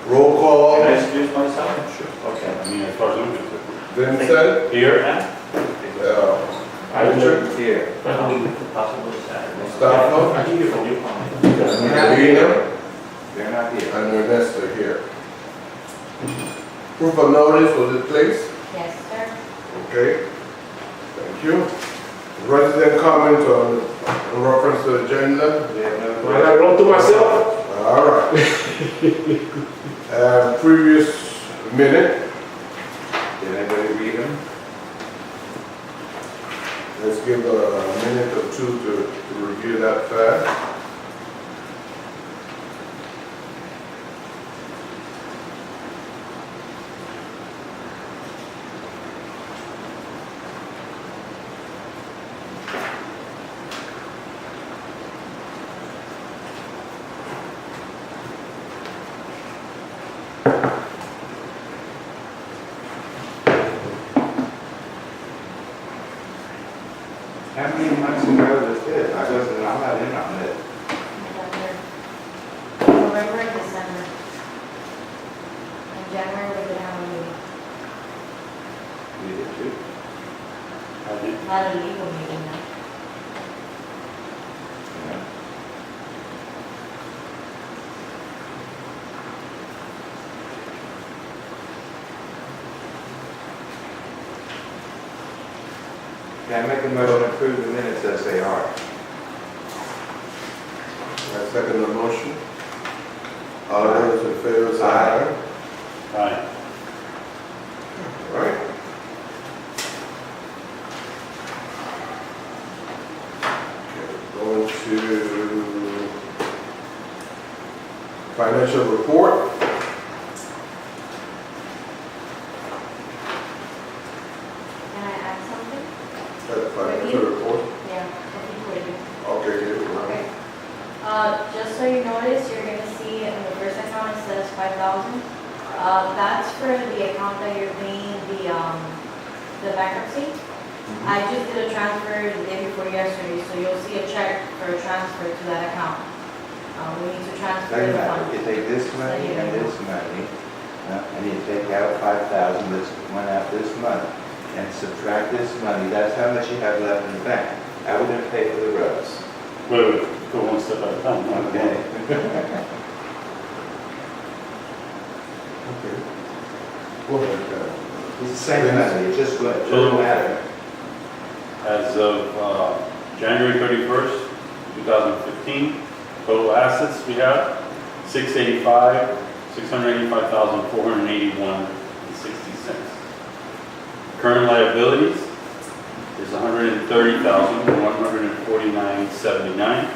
Roll call. Can I excuse myself? Sure. Okay, I mean, as far as I'm concerned. Vincent. Here and? I Richard. live here. Possibly Saturday. Mustafa. I can give you a Rita. They're not here. And Ernesto here. Proof of notice was it placed? Yes, sir. Okay. Thank you. Resident comment on in reference to the agenda? They have no. I gotta run to myself. All right. Previous minute. Did anybody read them? Let's give a minute or two to review that fact. How many months ago was this? I'm not in on it. November and December. In January, we did have a meeting, We did too. not a legal meeting, no. Yeah. Can I make a motion to approve the minutes as they are? I second the motion. All those in favor say aye. Aye. All right. Okay, going to financial report. Can I add something? Financial report. Yeah, I think we do. Okay, here we go. Okay. Just so you notice, you're gonna see in the first account, it says 5,000. That's for the account that you're paying the bankruptcy. I just did a transfer the day before yesterday, so you'll see a check for a transfer to that account. We need to transfer Doesn't the matter. fund. You take this money and this money, and you take out 5,000 that's went out this month, and subtract this money, that's how much you have left in the bank. How would it pay for the roads? Wait, go one step at a time. Okay. Okay. Go ahead. It's the same money, it just doesn't matter. As of January 31st, 2015, total assets we have, 685,481.60 cents. Current liabilities is 130,149.79.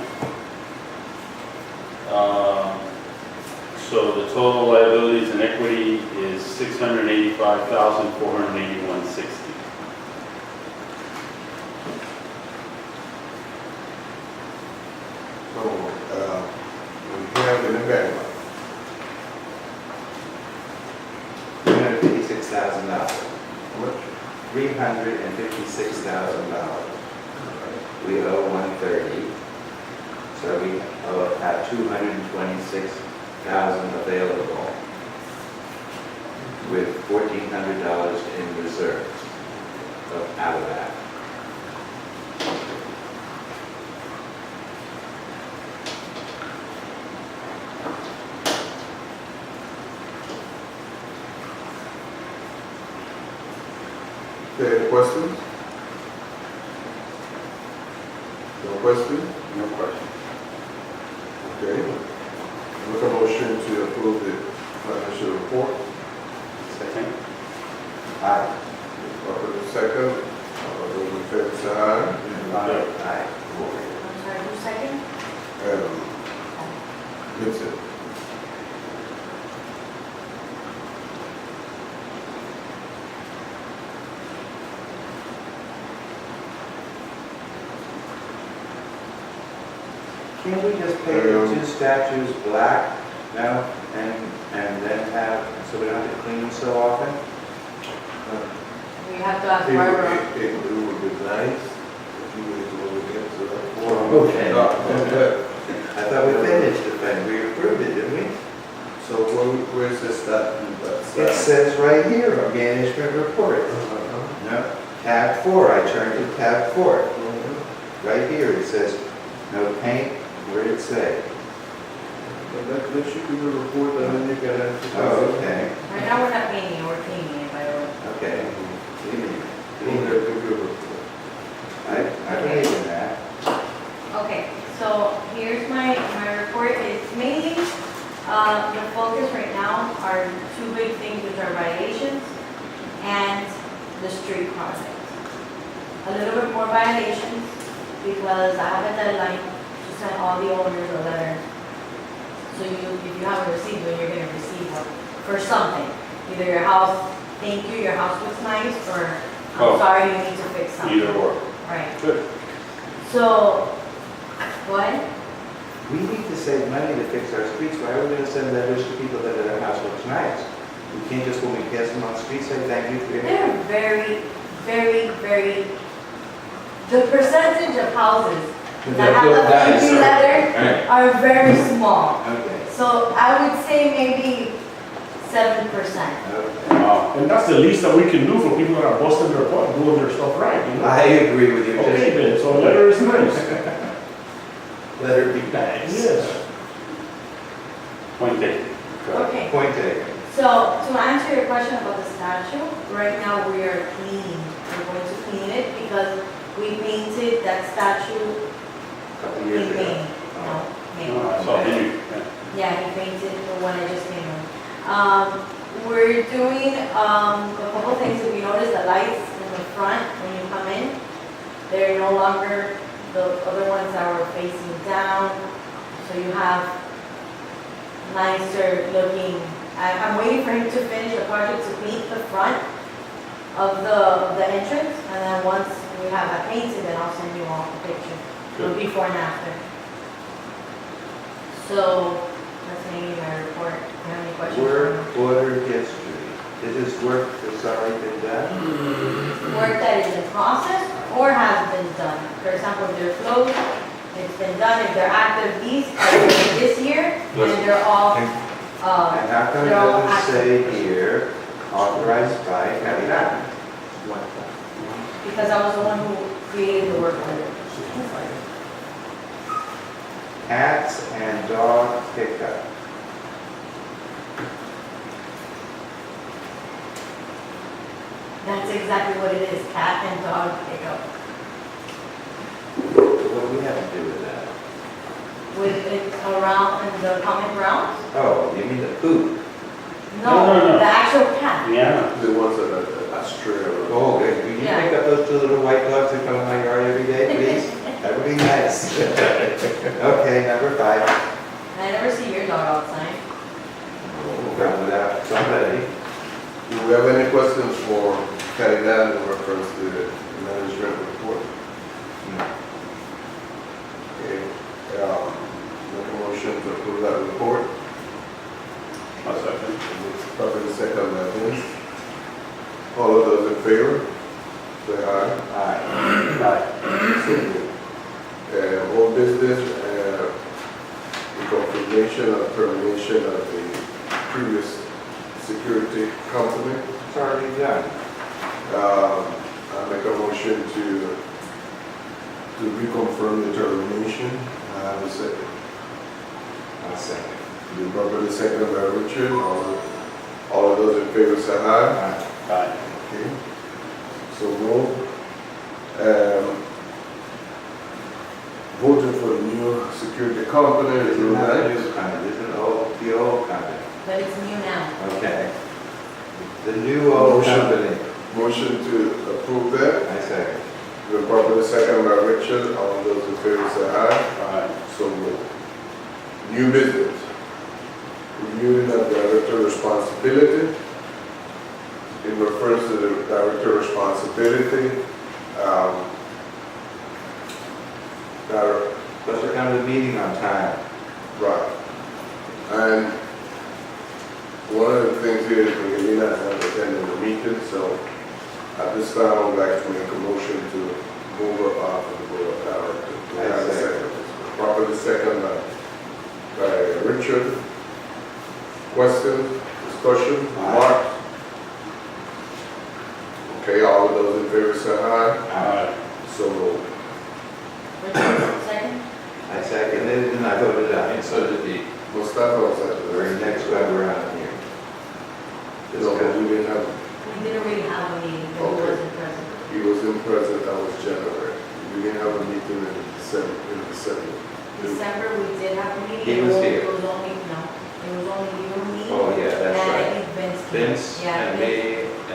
So the total liabilities and equity is 685,481.60. So, we have in the bank. $356,000. How much? $356,000. We owe 130. So we have 226,000 available with $1,400 in reserves out of that. Okay, any questions? No questions? No question. Okay. Make a motion to approve the financial report. Second? Aye. Properly second. All those in favor say aye. Aye. I'm sorry, who's second? Vincent. Can't we just paint the two statues black now and then have, so we don't have to clean them so often? We have to ask It Barbara. would be nice if you would do it again to that. Okay. I thought we finished the thing, we approved it, didn't we? is this that? It says right here, a management report. No, tab 4, I turned to tab 4. Right here, it says, no paint, where did it say? That should be the report, and then you can answer. Oh, okay, Right now, we're not painting, we're cleaning it, by the way. okay. I believe in that. Okay, so here's my report. It's mainly, the focus right now are two big things, which are violations and the street project. A little bit more violations, because I have a deadline to send all the owners a letter. So if you haven't received one, you're gonna receive one for something. Either your house, thank you, your house looks nice, or Oh. I'm sorry, you need to fix something. Either or. Right. Good. So, what? We need to save money to fix our streets. Why are we gonna send letters to people that their house looks nice? We can't just, when we pass them on the street, say thank you for your. They're very, very, very, the percentage of houses that have a thank you letter are very small. Okay. So I would say maybe 7%. Okay. And that's the least that we can do for people that are busting their butt, doing their stuff right, you know? I agree with you. Okay, then, so a letter is nice. Let her be nice. Yes. Point taken. Okay, Point taken. so to answer your question about the statue, right now we are cleaning. We're going to clean it because we painted that statue A couple in years ago. May. No, May. No, I saw you. Yeah, he painted the one I just came in. We're doing a couple things. If you notice the lights in the front when you come in, they're no longer the other ones that were facing down. So you have nicer looking. I'm waiting for him to finish the project to paint the front of the entrance, and then once we have that painted, then I'll send you all the picture, the before and after. So that's mainly my report. Do you have any questions? Work order history. Is this work that's already been done? Work that is in process or has been done. For example, if they're closed, it's been done. If they're active, these are this year, and they're all, And how come it they're all doesn't say active. here, authorized by Calidad? Because I was the one who created the work order. Cats and dog pickup. That's exactly what it is, cat and dog pickup. What do we have to do with that? With it around, in the common grounds? Oh, you mean the poop? No. The actual cat. Yeah. The ones that stray around. Oh, good. Will you Yeah. pick up those two little white dogs that come in my yard every day, please? That would be nice. Okay, number 5. I never see your dog outside. Run without somebody. Do we have any questions for Caridad in reference to the management report? Okay, make a motion to approve that report. I'll second. It's properly second by Vince. All of those in favor, say aye. Aye. Old business, the confirmation of termination of the previous security company. It's already done. I make a motion to reconfirm the termination. I have a second. I'll second. The properly second by Richard. All of those in favor say aye. Aye. Aye. Okay. So moved. Voting for the new security company is Isn't that the nice. new company? Isn't the old company? But it's new now. Okay. The new old Motion. company. Motion to approve that. I second. The properly second by Richard. All those in favor say aye. Aye. So moved. New business. Reviewing of director responsibility. In reference to the director responsibility, Supposed to come to the meeting on time. right. And one of the things here is Miguelina is not attending the meeting, so at this time I would like to make a motion to move her off of the board of directors. Do I have a second? Properly second by Richard. Question, discussion? Mark? Okay, all of those in favor say aye. Aye. So moved. Richard, second? I seconded it and I voted aye, and so did the Mustafa was at the very next go around here. No, but we didn't have, We didn't really have a meeting, but he Okay. wasn't present. he was in present, that was January. We didn't have a meeting in December, December, we did have a meeting. He was here. It was only, no, it was only you and me. Oh, yeah, that's And I right. think Vince came. Vince Yeah, and Vince. me,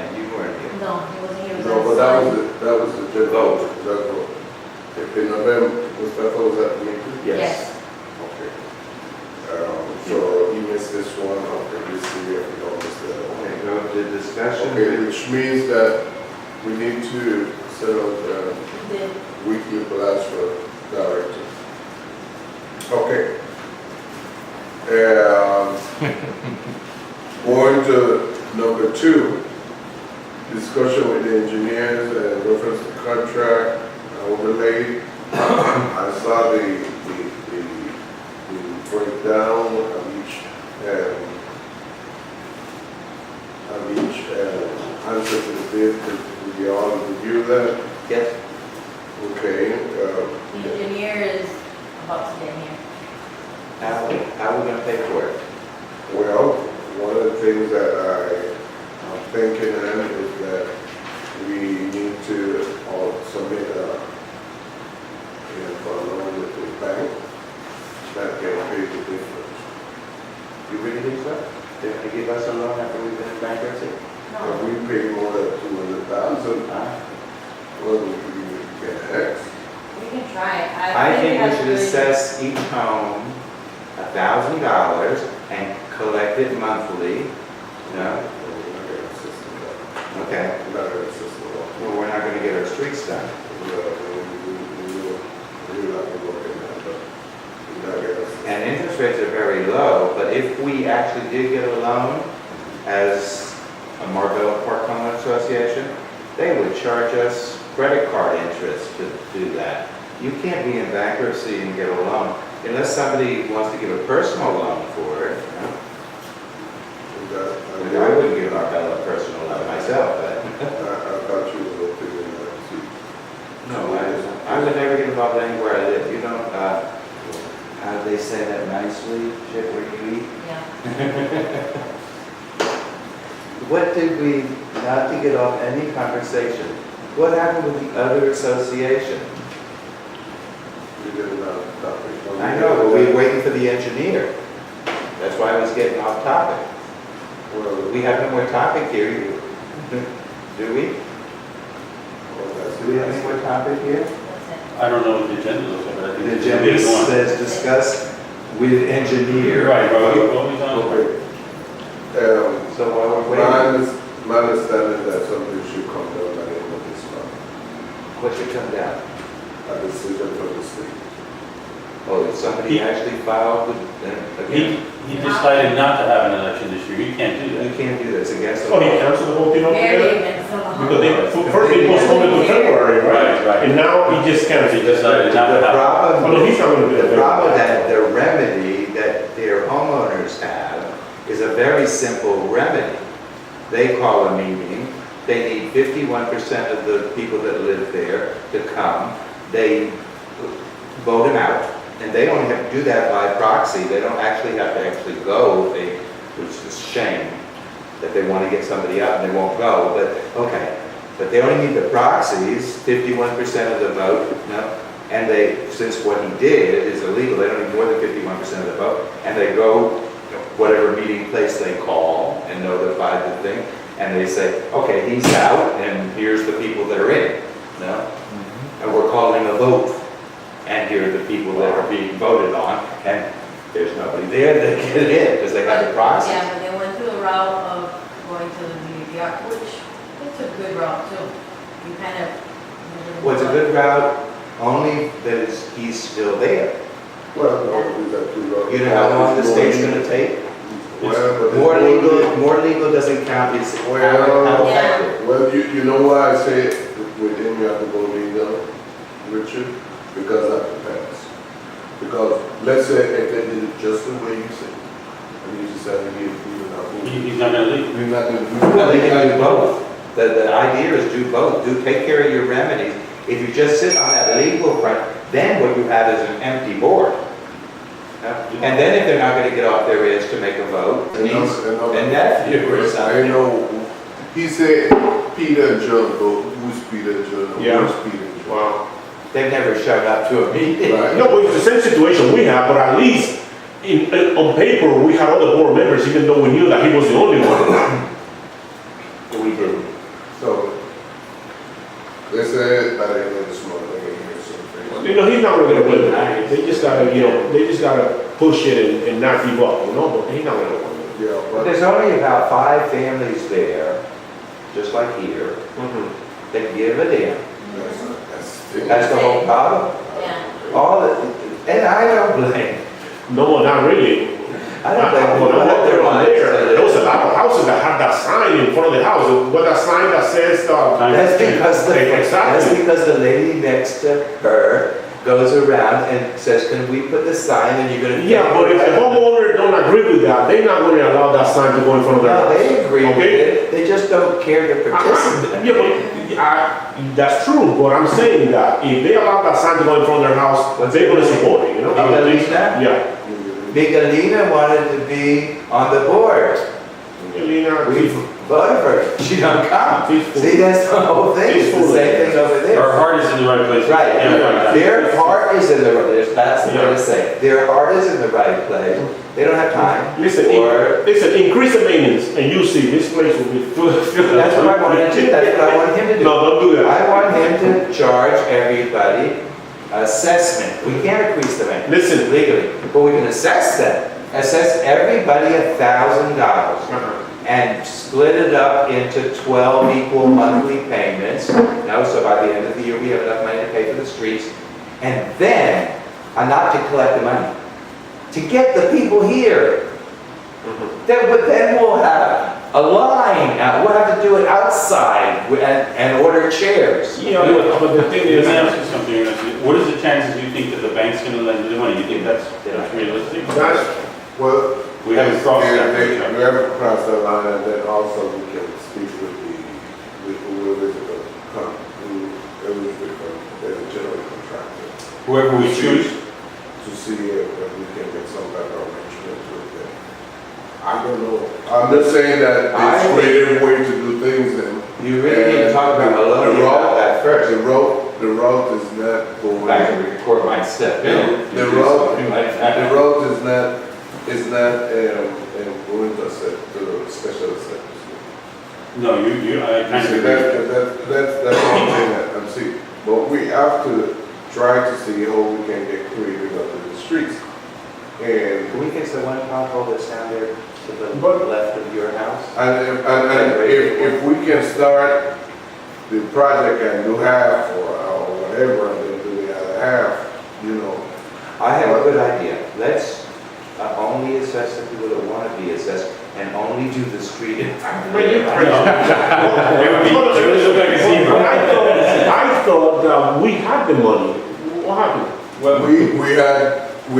and you weren't here. No, he wasn't here. It No, on but that was Sunday. that was the general, that vote. If in November, Mustafa was at the meeting? Yes. Okay. So he missed this one, okay, this year, we don't miss that one. Okay, go to discussion. Okay, which means that we need to set up He did. weekly blast for director. Okay. Going to number 2, discussion with the engineers and reference to contract overlay. I saw the breakdown of each answer to the bid. Did we all review that? Yes. Okay. The engineer is about to get here. How are we gonna pay for it? Well, one of the things that I'm thinking in is that we need to submit for a loan with the bank that can pay the difference. You really think so? They're gonna give us a loan after we've been in bankruptcy? If No, we pay more than 200,000, Huh? well, we get X. we can try it. I think we that's should good. assess each home $1,000 and collect it monthly. No? We're not gonna assist in that. Okay. We're not gonna assist in that. Well, we're not gonna get our streets done. We're not gonna look at that, but we're not gonna assist. And interest rates are very low, but if we actually did get a loan as a Marbella Park Home Association, they would charge us credit card interest to do that. You can't be in bankruptcy and get a loan unless somebody wants to give a personal loan for it. You know? I wouldn't give Marbella a personal loan myself, but I thought you were looking at that too. no, I would never get involved anywhere I live. You don't, how do they say that nicely? Shit where you eat? Yeah. What did we, not to get off any conversation, what happened with the other association? We didn't have topic. I know, but we were waiting for the engineer. That's why I was getting off topic. Well, We have no more topic here, do we? Do we have any more topic here? That's it. I don't know what the agenda looks like, but I think. The it's agenda big one. says discuss with engineer. Right, what we on? Okay. So while we're waiting, My understanding that something should come down by the end of this month, what should come down? a decision from the state. Oh, did somebody He- actually filed with them again? He decided not to have an election this year, you can't do You that. can't do this against the Oh, he law. canceled the whole thing Very altogether? eventful. Because first they postponed it to February, right? Right. And now he just canceled He it. decided not to The have. problem. Oh, no, he's not gonna do The that. problem that the remedy that their homeowners have is a very simple remedy. They call a meeting, they need 51% of the people that live there to come, they vote them out, and they only have to do that by proxy, they don't actually have to actually go, which is a shame that they want to get somebody out and they won't go, but, okay. But they only need the proxies, 51% of the vote, no? And they, since what he did is illegal, they don't need more than 51% of the vote, and they go whatever meeting place they call and notify the thing, and they say, okay, he's out, and here's the people that are in, no? And we're calling a vote, and here are the people that are being voted on, and there's nobody there that get in, because they got the proxies. Yeah, but they went through the route of going to the BVR, which it's a good route too. You kind of. Well, it's a good route, only that he's still there. Well, no, we got to. You know how long the state's gonna take? Well, but More legal doesn't count, it's how Well, effective. Well, you know why I say with him you have to go legal, Richard? Because that depends. Because let's say if they did it just the way you said, and you decided to give even a He's not gonna leave. We're not gonna. Well, they can do both. The idea is do both. Take care of your remedies. If you just sit on that legal front, then what you have is an empty board. And then if they're not gonna get off their ass to make a vote, niece and nephew or I something. know, he said Peter and John, but who's Peter and John? Yeah. Who's Peter and John? Wow. They've never showed up to a meeting. Right. No, but it's the same situation we have, but at least on paper, we had other board members, even though we knew that he was the only one. We didn't. So, they said by the end of this month, they're gonna hear something. You know, he's not gonna win it. They just gotta, they just gotta push it and not give up, but he's not gonna win it. Yeah, But but there's only about 5 families there, just like here, that give a damn. That's the whole problem. Yeah. All the, and I don't blame. No, not really. I don't blame When people. I walked around there, That's there was a lot of houses that had that sign in front of the house, what that sign that says, that's because the lady next to her goes around and says, can we put the sign and you're gonna. yeah, but if the homeowner don't agree with that, they're not gonna allow that sign to go in front of their No, house. they agree with Okay? it, they just don't care to participate. Yeah, but that's true, but I'm saying that if they allow that sign to go in front of their house, they're gonna support it, Miguelina? Yeah. Miguelina wanted to be on the board. Miguelina, We voted for her, she don't come. She's foolish. See, that's the whole thing, it's the same thing over Our there. heart is in the right place. Right, Yeah. their heart is in the, that's the way to say it. Their heart is in the right place, they don't have time. listen, Or, increase the maintenance, and you see, this place will be full. that's what I want to do, that's what I want him to do. No, don't do that. I want him to charge everybody assessment. We can't increase the rent Listen. legally, but we can assess them. Assess everybody $1,000 and split it up into 12 equal monthly payments. So by the end of the year, we have enough money to pay for the streets. And then, not to collect the money, to get the people here. Then we'll have a line, we'll have to do it outside and order chairs. Yeah, but the thing is, Let me ask you something, Ernesto. What is the chances you think that the bank's gonna lend you the money? You think that's realistic? that's, well, We haven't crossed that bridge we yet. haven't crossed that line, and then also we can speak with whoever is going to come, whoever is the general contractor. Whoever we choose, To see if we can get some better arrangement with them. I don't know, I'm just saying that I it's a creative way to do things, and You really need to talk about Maloney about that first. the road is not going. I can record my step in. The road, Something like that. the road is not going to the special assessment. no, I kind of See, agree. that's one thing that I'm seeing. But we have to try to see how we can get creative up in the streets. And, Can we fix the one pothole that's down there to the But- left of your house? if we can start the project and do half or whatever, and then do the other half, I have a good idea. Let's only assess the people that want to be assessed and only do the street in. I thought that we had the money. What happened? Well, we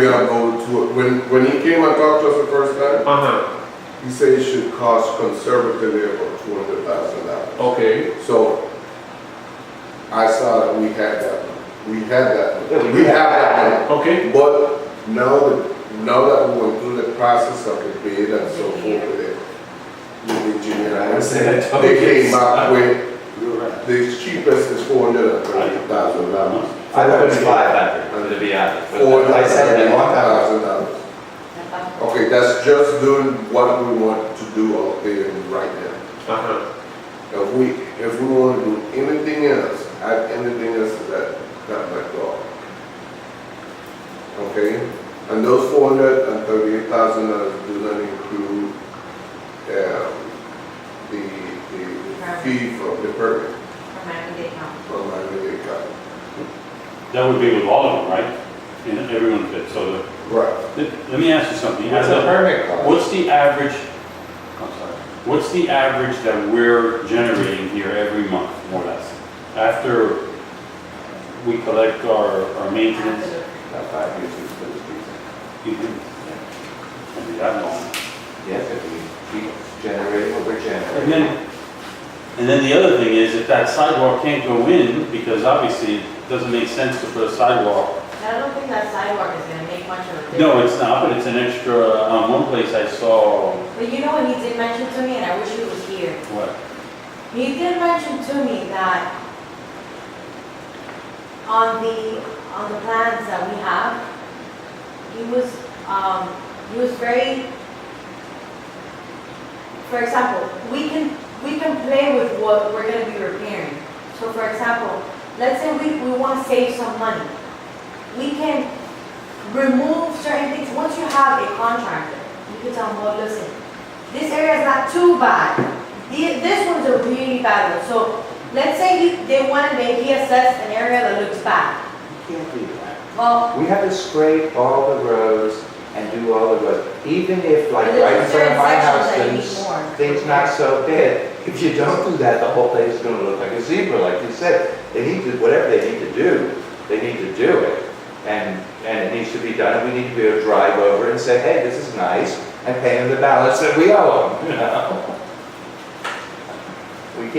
are going to, when he came and talked to us the first time, he said it should cost conservatively about $200,000. Okay. So I saw that we had that. We had that. Yeah, We have that. Okay. But now that we went through the process of the bid and so forth with it, with the engineer, I said, they came up with, you're right. the cheapest is $430,000. I thought it was 500, to be honest. But I said that $1,000. $430,000. Okay, that's just doing what we want to do out there right now. If we want to do anything else, add anything else to that might go. Okay, and those $438,000 do not include the fee from the permit From my immediate account. from my really account. That would be with all of them, right? And everyone fits, so Right. let me ask you something. What's the permit cost? What's the average, I'm sorry, what's the average that we're generating here every month, more or less? After we collect our maintenance, About 5 years for the streets. you can, I mean, that long. Yes, if we keep generating what we're And generating. then the other thing is, if that sidewalk can't go in, because obviously it doesn't make sense to put a sidewalk. I don't think that sidewalk is gonna make much of a difference. No, it's not, but it's an extra, one place I saw, But you know what he did mention to me, and I wish he was here. what? He did mention to me that on the plans that we have, he was very, for example, we can play with what we're gonna be repairing. So for example, let's say we wanna save some money. We can remove certain things. Once you have a contractor, you can tell them, well, listen, this area is not too bad. This one's a really bad one. So let's say he assessed an area that looks bad. You can't do that. Well, We have to scrape all the roads and do all the roads. Even if, like, But there's right in front of my certain house, sections that you need more. things not so bad. If you don't do that, the whole place is gonna look like a zebra, like you said. They need to, whatever they need to do, they need to do it. And it needs to be done, and we need to be able to drive over and say, hey, this is nice, and pay them the balance that we owe them, you know? You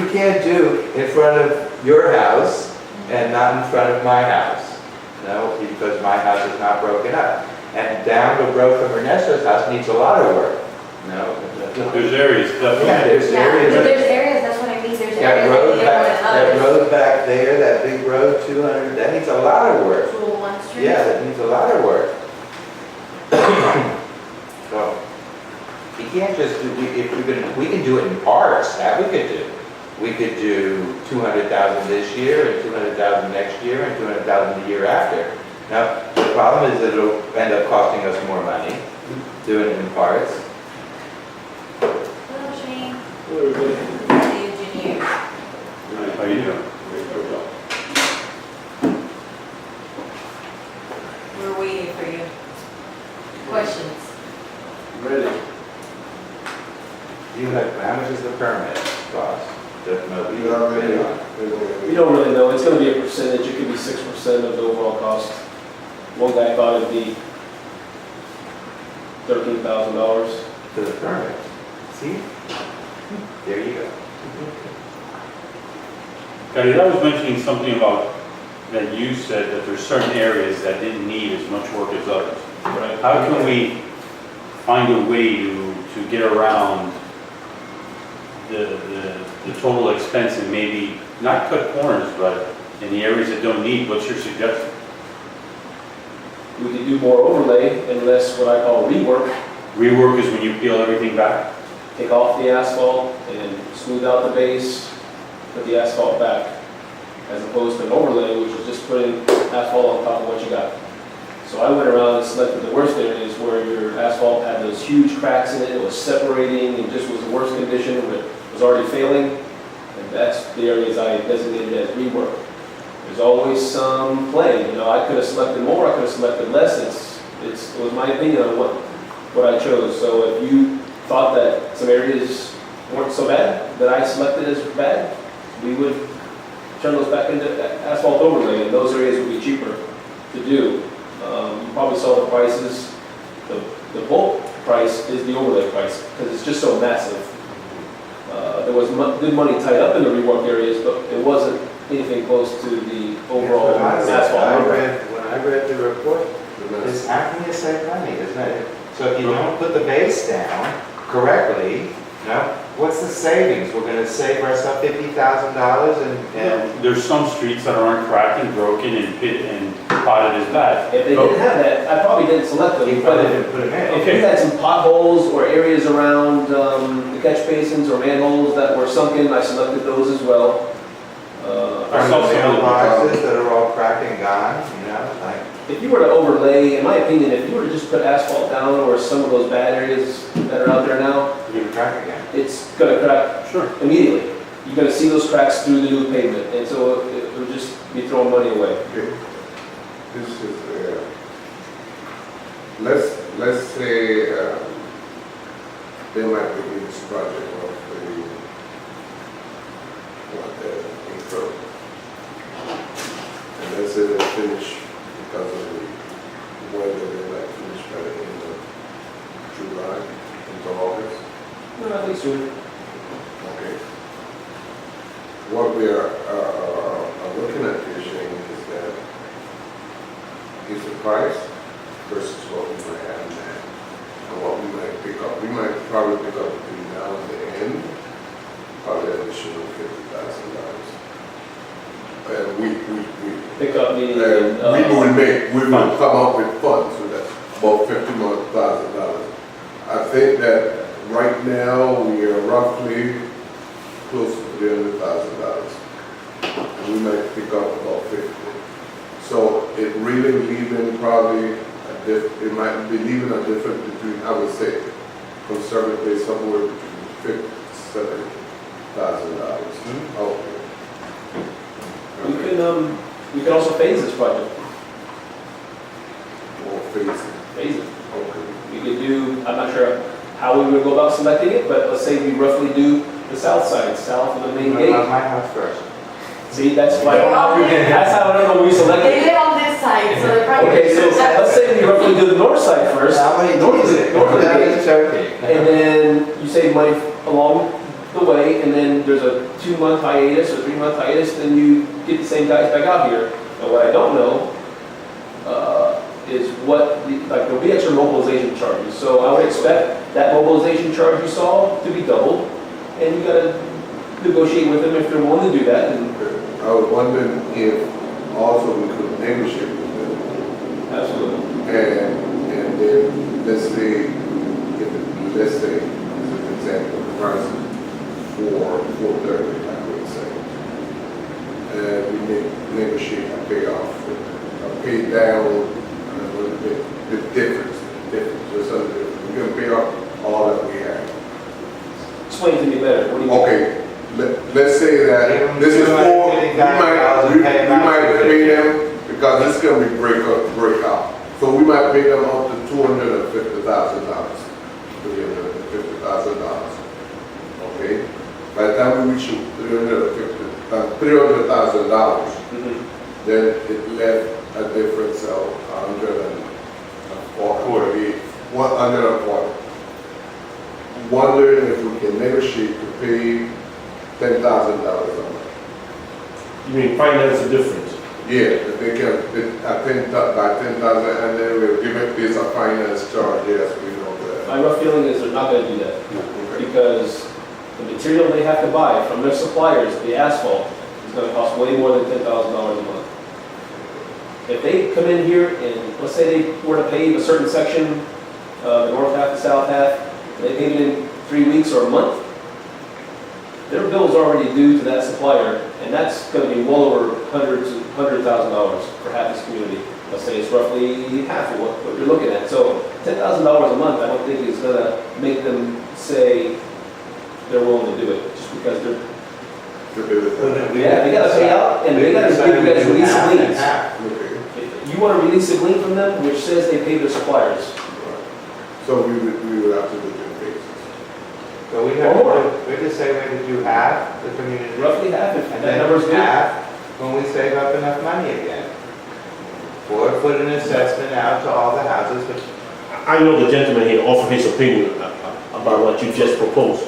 can't do in front of your house and not in front of my house. No, because my house is not broken up. And down the road from Ernesto's house needs a lot of work. No. There's areas, Yeah, definitely. there's yeah, but areas. there's areas, that's what I mean, there's That areas that road need more back, than that others. road back there, that big road, 200, that needs a lot of work. 201 Street. Yeah, that needs a lot of work. So, you can't just do, we can do it in parts, that we could do. We could do 200,000 this year, and 200,000 next year, and 200,000 the year after. Now, the problem is that it'll end up costing us more money, doing it in parts. Hello, Shane. Hello, everybody. The engineer. How you doing? We're waiting for you. Questions? Ready. You have, how much is the permit cost? Don't know, we You know, don't bid on. We don't really know, it's gonna be a percentage, it could be 6% of the overall cost. One guy thought it'd be $13,000. To the permit. See? There you go. Gary, I was mentioning something about, that you said that there's certain areas that didn't need as much work as others. Right. How can we find a way to get around the total expense and maybe not cut corners, but in the areas that don't need, what's your suggestion? We could do more overlay and less what I call rework. Rework is when you peel everything back? Take off the asphalt and smooth out the base, put the asphalt back, as opposed to an overlay, which is just putting asphalt on top of what you got. So I went around and selected the worst areas where your asphalt had those huge cracks in it, it was separating and just was the worst condition, but was already failing. And that's the areas I designated as rework. There's always some play, you know, I could have selected more, I could have selected less, it was my opinion on what I chose. So if you thought that some areas weren't so bad, that I selected as bad, we would turn those back into asphalt overlay, and those areas would be cheaper to do. You probably saw the prices, the bulk price is the overlay price, because it's just so massive. There was good money tied up in the rework areas, but it wasn't anything close to the overall When asphalt number. when I read the report, it's how can you save money, isn't it? So if you don't put the base down correctly, you know, what's the savings? We're gonna save ourselves $50,000 and There's some streets that aren't cracked and broken and potted as bad. If they didn't have that, I probably didn't select them. you probably didn't put them in. If you had some potholes or areas around the catch basins or manholes that were sunken, I selected those as well. I saw some of the Mailboxes that are all cracked and gone, you know, like. If you were to overlay, in my opinion, if you were to just put asphalt down or some of those bad areas that are out there now, You're gonna crack again. it's gonna crack Sure. immediately. You're gonna see those cracks through the new pavement, and so it would just be throwing money away. Okay. This is, let's say, they might be this project of April. And let's say they finish because of the weather, they might finish by the end of July into No, I think soon. Okay. What we are looking at here, Shane, is that is the price versus what we might have now, and what we might pick up. We might probably pick up between now and the end, probably additional $50,000. And we Pick up meaning. we will come up with funds with that, about $50,000. I think that right now we are roughly close to $300,000. We might pick up about 50. So it really leaving probably, it might be leaving a difference between, I would say, conservatively somewhere between $57,000 out there. We can also phase this project. Or phasing. Phase it. Okay. We could do, I'm not sure how we would go about selecting it, but let's say we roughly do the south side, south of the main My gate. house first. See, that's why, that's how I don't know we select They it. live on this side, so they're probably. Okay, so let's say we roughly do the north side first. How many North of days the- is it? north of the That gate. is okay. And then you save money along the way, and then there's a 2-month hiatus or 3-month hiatus, then you get the same guys back out here. And what I don't know is what, like, there'll be extra mobilization charges. So I would expect that mobilization charge you saw to be doubled, and you gotta negotiate with them if they're willing to do that. And I was wondering if also we could negotiate with them. absolutely. And then, let's say, as an example, the price for 430, I would say. And we negotiate a payoff, a pay down, a little bit, the difference, just a little bit. We're gonna pay off all that we have. Explain to me better, what do you mean? Okay, let's say that this is for, we might pay them, because this is gonna be breakout. So we might pay them up to $250,000, $350,000. Okay? By the time we reach $300,000, Mhm. then it left a difference of 140. Wondering if we can negotiate to pay $10,000 a month. You mean finance the difference? Yeah, if they can, by 10,000, and then we'll give it this a finance charge, yes, we know that. My rough feeling is they're not gonna do that, Okay. because the material they have to buy from their suppliers, the asphalt, is gonna cost way more than $10,000 a month. If they come in here and, let's say they were to pave a certain section, the north half, the south half, they pave it in 3 weeks or a month, their bill's already due to that supplier, and that's gonna be well over $100,000 for half this community. Let's say it's roughly half of what you're looking at. So $10,000 a month, I don't think is gonna make them say they're willing to do it, just because they're, yeah, they gotta pay out, and they gotta give you guys release of liens. Okay. If you wanna release a lien from them, which says they paid their suppliers. So we would have to do it in phases. So we have to, we just say we have to do half the community. Roughly half, if And that then number's good. half when we save up enough money again. Or put an assessment out to all the houses, but I know the gentleman here offered his opinion about what you just proposed,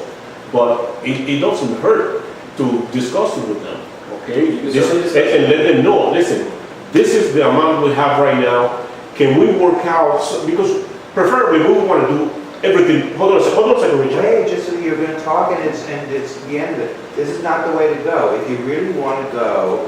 but it doesn't hurt to discuss it with them, okay? You can certainly discuss it. And let them know, listen, this is the amount we have right now, can we work out, because preferably we want to do everything, hold on a second, Richard. wait, just so you're gonna talk and it's the end of it. This is not the way to go. If you really want to go,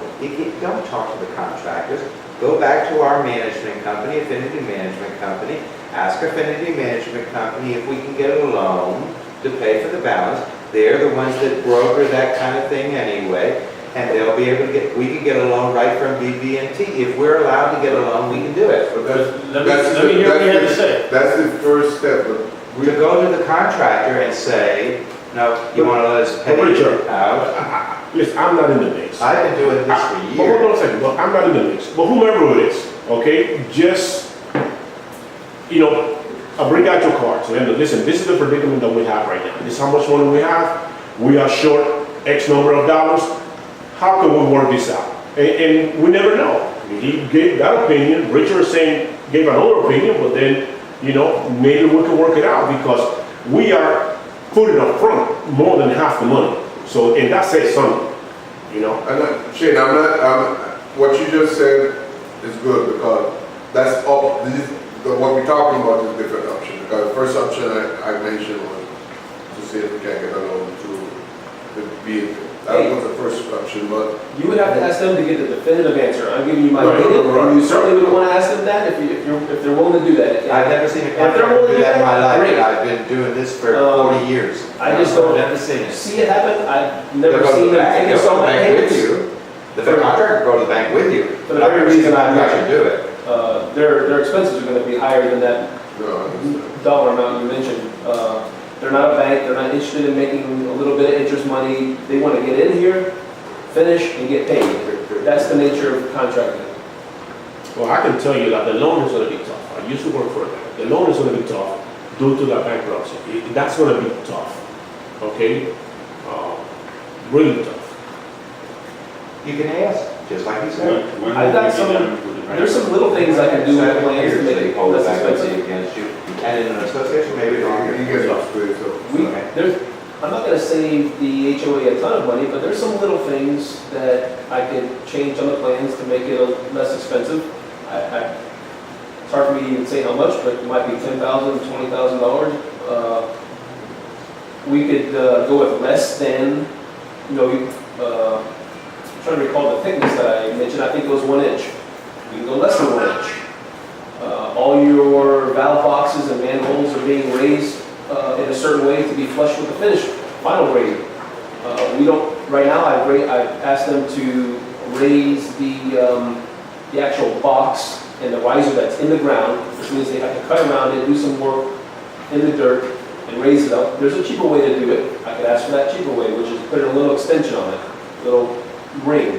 don't talk to the contractors. Go back to our management company, Affinity Management Company, ask Affinity Management Company if we can get a loan to pay for the balance. They're the ones that broker that kind of thing anyway, and they'll be able to we can get a loan right from BB&T. If we're allowed to get a loan, we can do it. But Let me hear what you have to say. That's the first step, but To go to the contractor and say, no, you want to let us pay Richard, it out. Listen, I'm not in the mix. I've been doing this for Hold years. on a second, look, I'm not in the mix, but whomever it is, okay, just, bring out your cards, and listen, this is the predicament that we have right now. This is how much money we have, we are short X number of dollars, how can we work this out? And we never know. He gave that opinion, Richard gave another opinion, but then, maybe we can work it out, because we are put it up front, more than half the money. So, and that says something, you know? Shane, what you just said is good, because that's up, what we're talking about is a different option. Because the first option I mentioned was to see if we can get a loan to the vehicle. That was the first option, but You would have to ask them to get the definitive answer. I'm giving you my Right, opinion, right. and you certainly would want to ask them that if they're willing to do that. I've never seen a If they're contractor willing to do that in my life, great. and I've been doing this for Um, 40 years. I just don't I've never seen it. see it happen. I've never They'll go to seen the them bank, take they'll go to the installment bank with payments. you. The contractor will go to the bank with you. For the I've very never seen a reason I'm contractor do it. Their expenses are going to be higher than that no, dollar amount you mentioned. They're not a bank, they're not interested in making a little bit of interest money. They want to get in here, finish, and get paid. That's the nature of contracting. Well, I can tell you that the loan is gonna be tough. I used to work for a bank. The loan is gonna be tough due to the bankruptcy. That's gonna be tough, okay? Really tough. You can ask, just like you said. When I've got will we be some- done with the There's some little things I can do with Seven plans to years make they it hold less bankruptcy expensive. against you, and in an association, maybe longer. you get up to it, so. I'm not gonna save the HOA a ton of money, but there's some little things that I could change on the plans to make it less expensive. It's hard for me to even say how much, but it might be $10,000, $20,000. We could go with less than, I'm trying to recall the thickness that I mentioned, I think it was 1 inch. We can go less than 1 inch. All your valve boxes and manholes are being raised in a certain way to be flush with the finished final grade. We don't, right now, I've asked them to raise the actual box and the riser that's in the ground, which means they have to cut around it, do some work in the dirt, and raise it up. There's a cheaper way to do it. I could ask for that cheaper way, which is put a little extension on it, a little ring,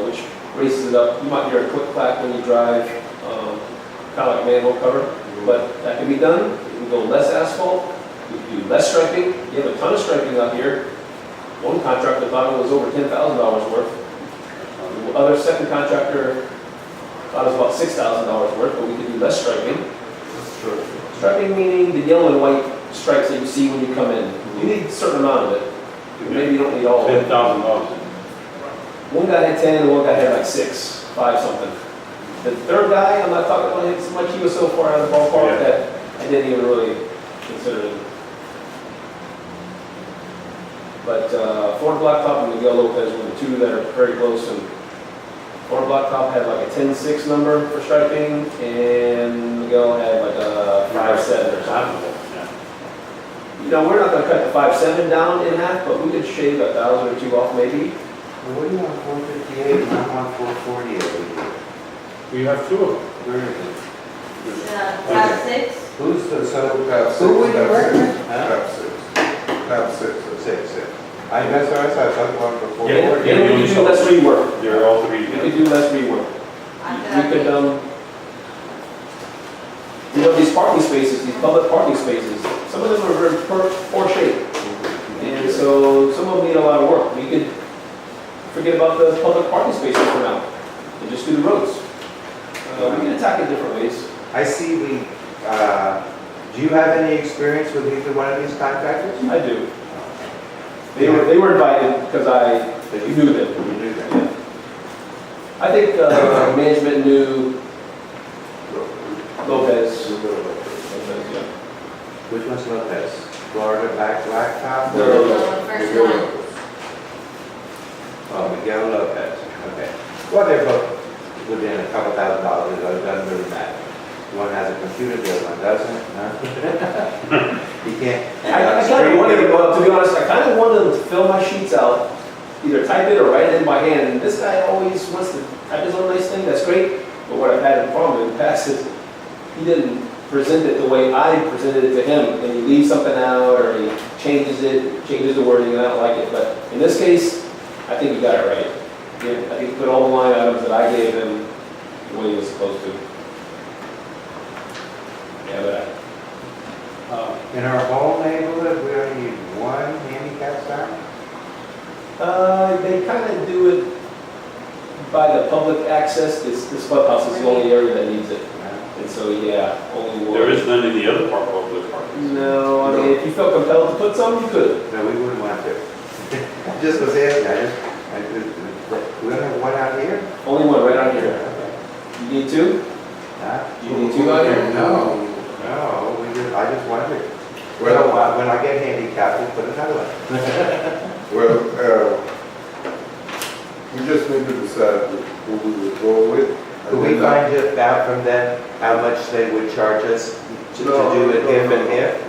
which raises it up. You might hear a click clack when you drive, kind of like manhole cover, but that can be done. You can go less asphalt, you can do less striping. You have a ton of striping out here. One contractor thought it was over $10,000 worth. The other second contractor thought it was about $6,000 worth, but we could do less striping. Striping meaning the yellow and white stripes that you see when you come in. You need a certain amount of it. Maybe you don't need all of it. $10,000. One guy had 10 and one guy had like 6, 5 something. The third guy, I'm not talking about him so much, he was so far out of the ballpark Yeah. that I didn't even really consider it. But Ford Blacktop and Miguel Lopez were the two that are very close, and Ford Blacktop had like a 10.6 number for striping, and Miguel had like a 5.7 or something. We're not gonna cut the 5.7 down in half, but we could shave 1,000 or 2 off maybe. What do you want, 458, and I want 440 over here? We have 2 of them. Where is it? Tab 6, Who's the, so, Tab six, who would you tab six, recommend? Huh? tab six, tab six. 6. That's what I said, I was going for Yeah, 440. we could do less rework. They're all 3 We together. could do less rework. I We could, these parking spaces, these public parking spaces, some of them are very poor shape. And so some of them need a lot of work. We could forget about the public parking spaces for now and just do the roads. We can attack it different ways. I see do you have any experience with either one of these contractors? I do. They were invited because I knew them. You knew that? Yeah. I think management knew Lopez. Yeah. Which one's Lopez? Florida Blacktop? No. the first one. Oh, Miguel Lopez, okay. Well, they're both within a couple $1,000, it doesn't really matter. One has a computer, the other one doesn't, no? You can't. I kind of wanted, to be honest, I kind of wanted to fill my sheets out, either type it or write it in by hand. And this guy always wants to type his own nice thing, that's great. But what I've had a problem in the past is he didn't present it the way I presented it to him. And he leaves something out or he changes the wording, and I don't like it. But in this case, I think he got it right. Yeah, I think he put all the line items that I gave him the way he was supposed to. Yeah, but In our whole neighborhood, we only need one handicap sign? they kind of do it by the public access. This clubhouse is the only area that needs it. And so, yeah, only one. There is none in the other part of the park. No, I mean, if you felt compelled to put some, you could. No, we wouldn't want to. Just was asking, we don't have one out here? Only one right out here. You need two? Huh? You need two out here? No, I just wondered. Well, When I get handicapped, we'll put another one. well, we just need to decide who we would go with. Could we find out from them how much they would charge us to do it if and if?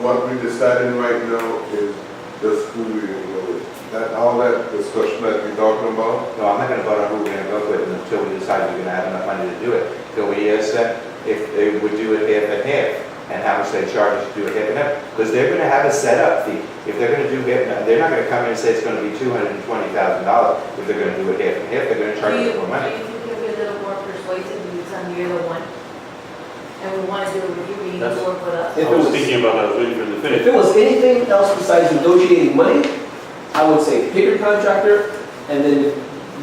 What we're deciding right now is just who we're gonna go with. That, all that discussion that we're talking about, No, I'm not gonna vote on who we're gonna go with until we decide we're gonna have enough money to do it. Can we ask them if they would do it half and half, and how much they charge us to do it half and half? Because they're gonna have a setup fee. If they're gonna do half, they're not gonna come in and say it's gonna be $220,000. If they're gonna do it half and half, they're gonna charge us more money. Do you think it'll be a little more persuasive if you tell me you're the one? And we want to do it with you, you need to work with us? If I it was was- thinking about that, I was waiting for the If finish. it was anything else besides negotiating money, I would say pick your contractor and then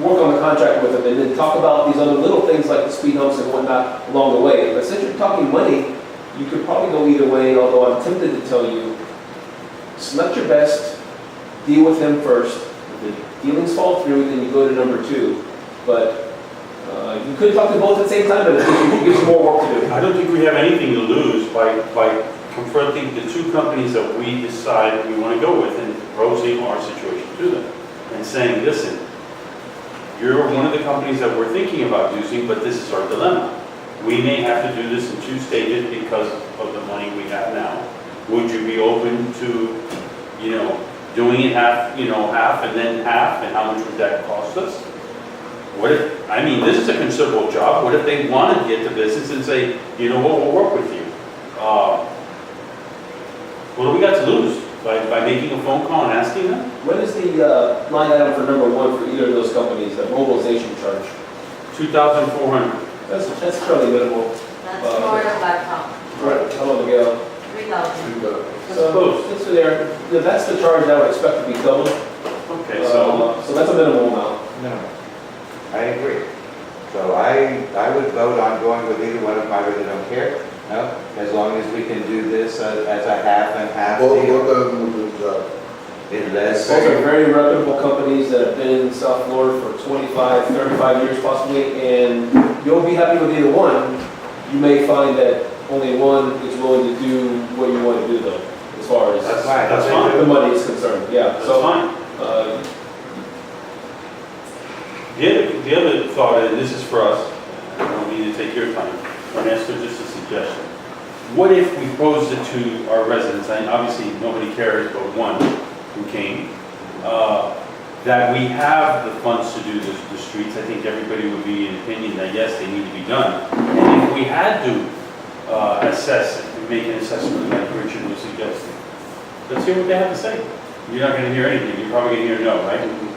work on the contract with them and then talk about these other little things like the speed humps and whatnot along the way. But since you're talking money, you could probably go either way, although I'm tempted to tell you, select your best, deal with him first. If the dealings fall through, then you go to number two. But you could talk to both at the same time, but it gives you more work to do. I don't think we have anything to lose by confronting the two companies that we decide we want to go with and proposing our situation to them and saying, listen, you're one of the companies that we're thinking about using, but this is our dilemma. We may have to do this in two stages because of the money we have now. Would you be open to, doing it half and then half, and how much would that cost us? What if, this is a considerable job. What if they want to get the business and say, you know what, we'll work with you? What do we got to lose by making a phone call and asking them? What is the line item for number one for either of those companies, that mobilization charge? $2,400. That's fairly minimal. That's Florida Blacktop, Right. How about Miguel? 3,000. Close. So there, that's the charge I would expect to be doubled. Okay, so So that's a minimal amount. No, I agree. So I would vote on going with either one of them. I really don't care. No, as long as we can do this as a half and half both deal. of them would do that. Unless, Those are very reputable companies that have been in South Florida for 25, 35 years possibly, and you'll be happy with either one. You may find that only one is willing to do what you want to do though, as far as that's fine. That's fine. the money is concerned, yeah. that's So, fine. The other thought, and this is for us, I don't mean to take your time, Ernesto, just a suggestion. What if we posed it to our residents, and obviously nobody cares but one who came, that we have the funds to do the streets. I think everybody would be in opinion that yes, they need to be done. And if we had to assess and make an assessment like Richard was suggesting, let's hear what they have to say. You're not going to hear anything. You're probably going to hear no, right?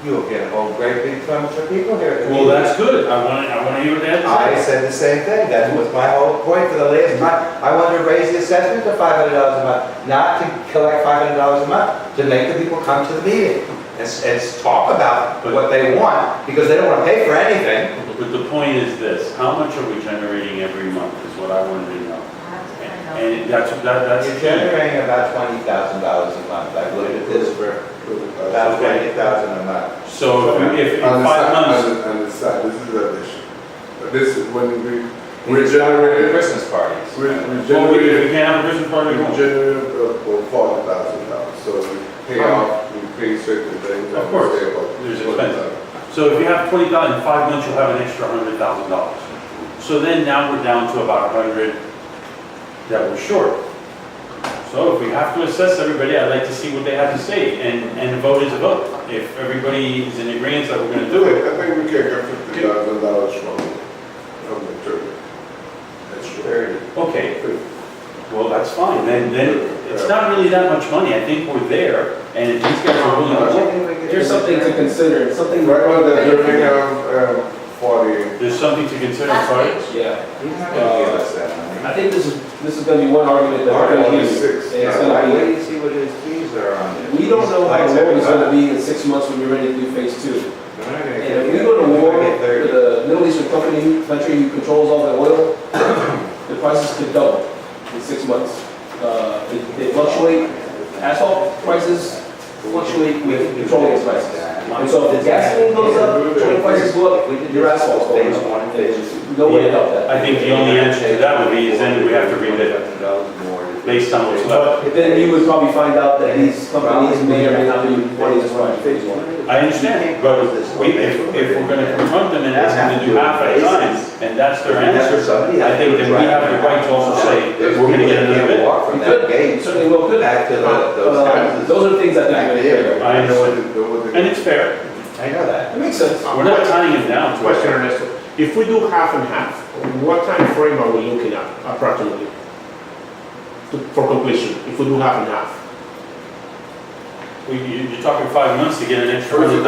you'll get a whole great big bunch of people here. Well, that's good. I want to hear what they have to I say. said the same thing. That was my whole point for the last month. I wanted to raise the assessment to $500 a month, not to collect $500 a month, to make the people come to the meeting and talk about what they want, because they don't want to pay for anything. But the point is this: how much are we generating every month? Is what I wanted to know. I have to find out. And that's You're generating about $20,000 a month. I've looked at this for about $20,000 a month. So if in On the 5 side- months, On the side, this is addition. But this is when we're It's not generating, Christmas parties. we're well, we generating, can't have a Christmas party. we generate $40,000. So we pay off, we pay certain things. Of course. We pay about There's $40,000. So if you have 20,000 in 5 months, you'll have an extra $100,000. So then now we're down to about 100 that we're short. So if we have to assess everybody, I'd like to see what they have to say, and a vote is a vote. If everybody is in agreement that we're going to do it, I think we can get $50,000 from the church. That's true. okay, well, that's fine. Then it's not really that much money. I think we're there, and if these guys are willing to work, here's something to consider, something. Right now, they're doing 40. there's something to consider, sorry. Yeah. He's not gonna give us that money. I think this is gonna be one argument that we're gonna use. And it's Why gonna do you see what his fees are on this? be, we don't know how the road is gonna be in 6 months when you're ready to do phase 2. We're not gonna And if we go to war get with 30. the Middle Eastern country who controls all the oil, the prices could double. they fluctuate, asphalt prices fluctuate with petroleum prices. And so if the gasoline goes up, petroleum prices go up, your asphalt's going up. There's no way to help that. I think the only answer to that would be is then we have to rebid it based on what's left. But then you would probably find out that these companies may or may not be wanting to run phase one. I understand, but if we're gonna confront them and ask them to do half at a time, and that's their answer, I think then we have the right to also say, we're gonna get another bid. Walk from We that could, gate certainly will could. back to those houses. Those are things I think are gonna hear. I understand, and it's fair, I know that. It makes sense. we're not tying him down to Question, it. Ernesto. If we do half and half, what time frame are we looking at approximately for completion? If we do half and half? You're talking 5 months to get an extra $100,000.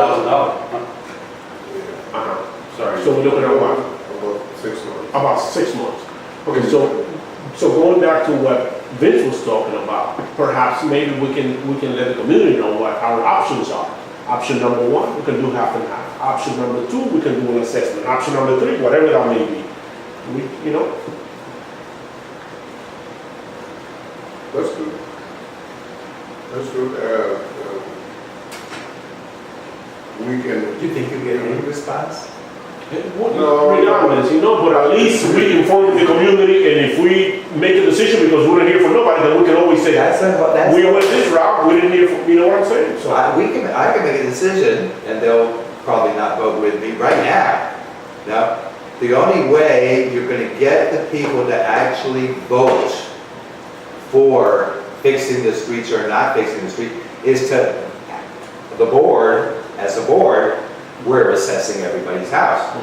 Uh-huh. Sorry. So we're looking at what? About 6 months. About 6 months. Okay, so going back to what Vince was talking about, perhaps maybe we can let the community know what our options are. Option number 1, we can do half and half. Option number 2, we can do an assessment. Option number 3, whatever that may be. You know, That's good. That's good. We can, Do you think you'll get any response? No. regardless, you know, but at least we inform the community, and if we make a decision because we don't hear from nobody, then we can always say, That's we went this route, we didn't hear from, you know what I'm saying? So, I can make a decision, and they'll probably not vote with me right now. Now, the only way you're gonna get the people to actually vote for fixing the streets or not fixing the street is to, the board, as a board, we're assessing everybody's house.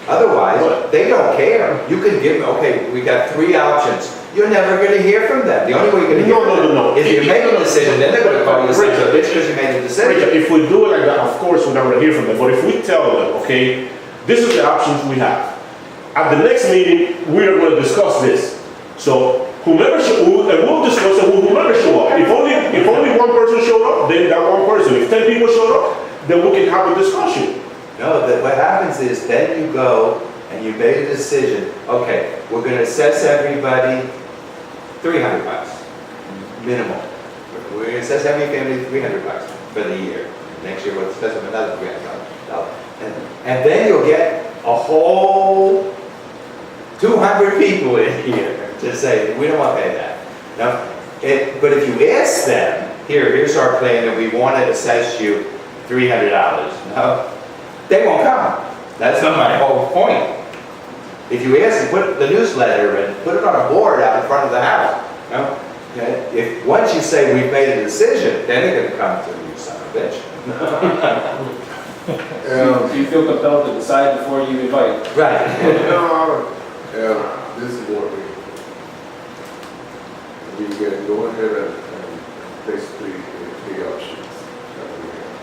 Otherwise, they don't care. You can give, okay, we got 3 options. You're never gonna hear from them. The only way you're gonna hear from them No. is if you make a decision, then they're gonna call you a son of a bitch because you made a decision. Rachel, if we do it like that, of course, we're not gonna hear from them, but if we tell them, okay, this is the options we have. At the next meeting, we are gonna discuss this. So whomever, and we'll discuss it with whomever show up. If only one person showed up, then that one person. If 10 people showed up, then we can have a discussion. No, what happens is then you go and you made a decision, okay, we're gonna assess everybody $300, minimum. We're gonna assess every family $300 for the year. Next year, we'll assess them another $300. And then you'll get a whole 200 people in here to say, we don't want to pay that. Now, but if you ask them, here's our plan, and we want to assess you $300. No, they won't come. That's not my whole point. If you ask them, put the newsletter and put it on a board out in front of the house. No? Okay? If once you say we've made a decision, then they're going to come to you, son of a bitch. So you feel compelled to decide before you invite. Right. this is what we can go ahead and basically the options that we have.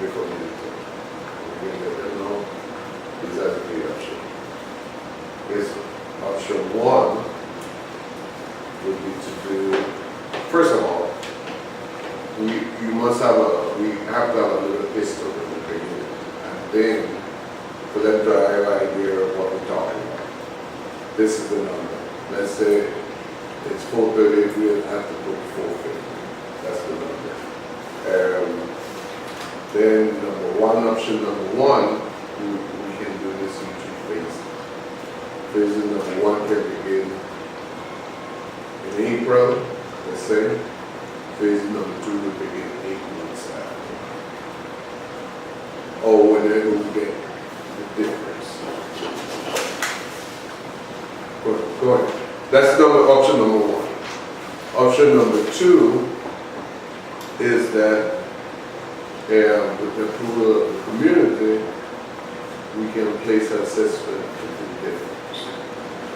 Before we can let them know exactly the option. Is option 1 would be to do, first of all, you must have we have to have a little history in the beginning, and then for them to have an idea of what we're talking about. This is the number. Let's say it's 430, we have to put 450. That's the number. Then option number one, we can do this in 2 phases. Phase number 1 can begin in April, let's say. Phase number 2 will begin 8 months after. Oh, and then we'll get the difference. Go ahead. That's option number 1. Option number 2 is that with the approval of the community, we can place an assessment to the difference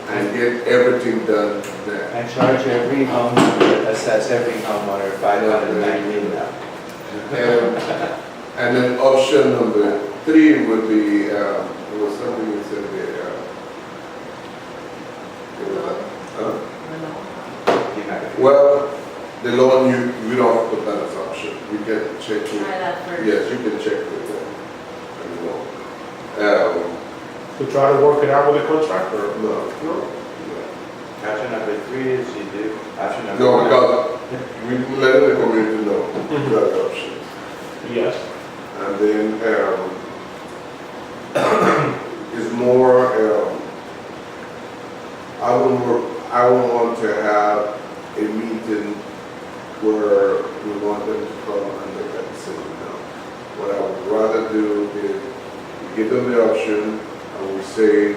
and get everything done now. And charge every homeowner, assess every homeowner $590. And then option number 3 would be, there was something you said there. Well, the loan, you don't have to put that as option. You can check with, Try that first. yes, you can check with them. To try to work it out with the contractor? No. Option number 3 is you do, option number No, 1. because letting the community know the options. Yes. And then, is more, I would want to have a meeting where we want them to come and make that decision now. What I would rather do is we give them the option and we say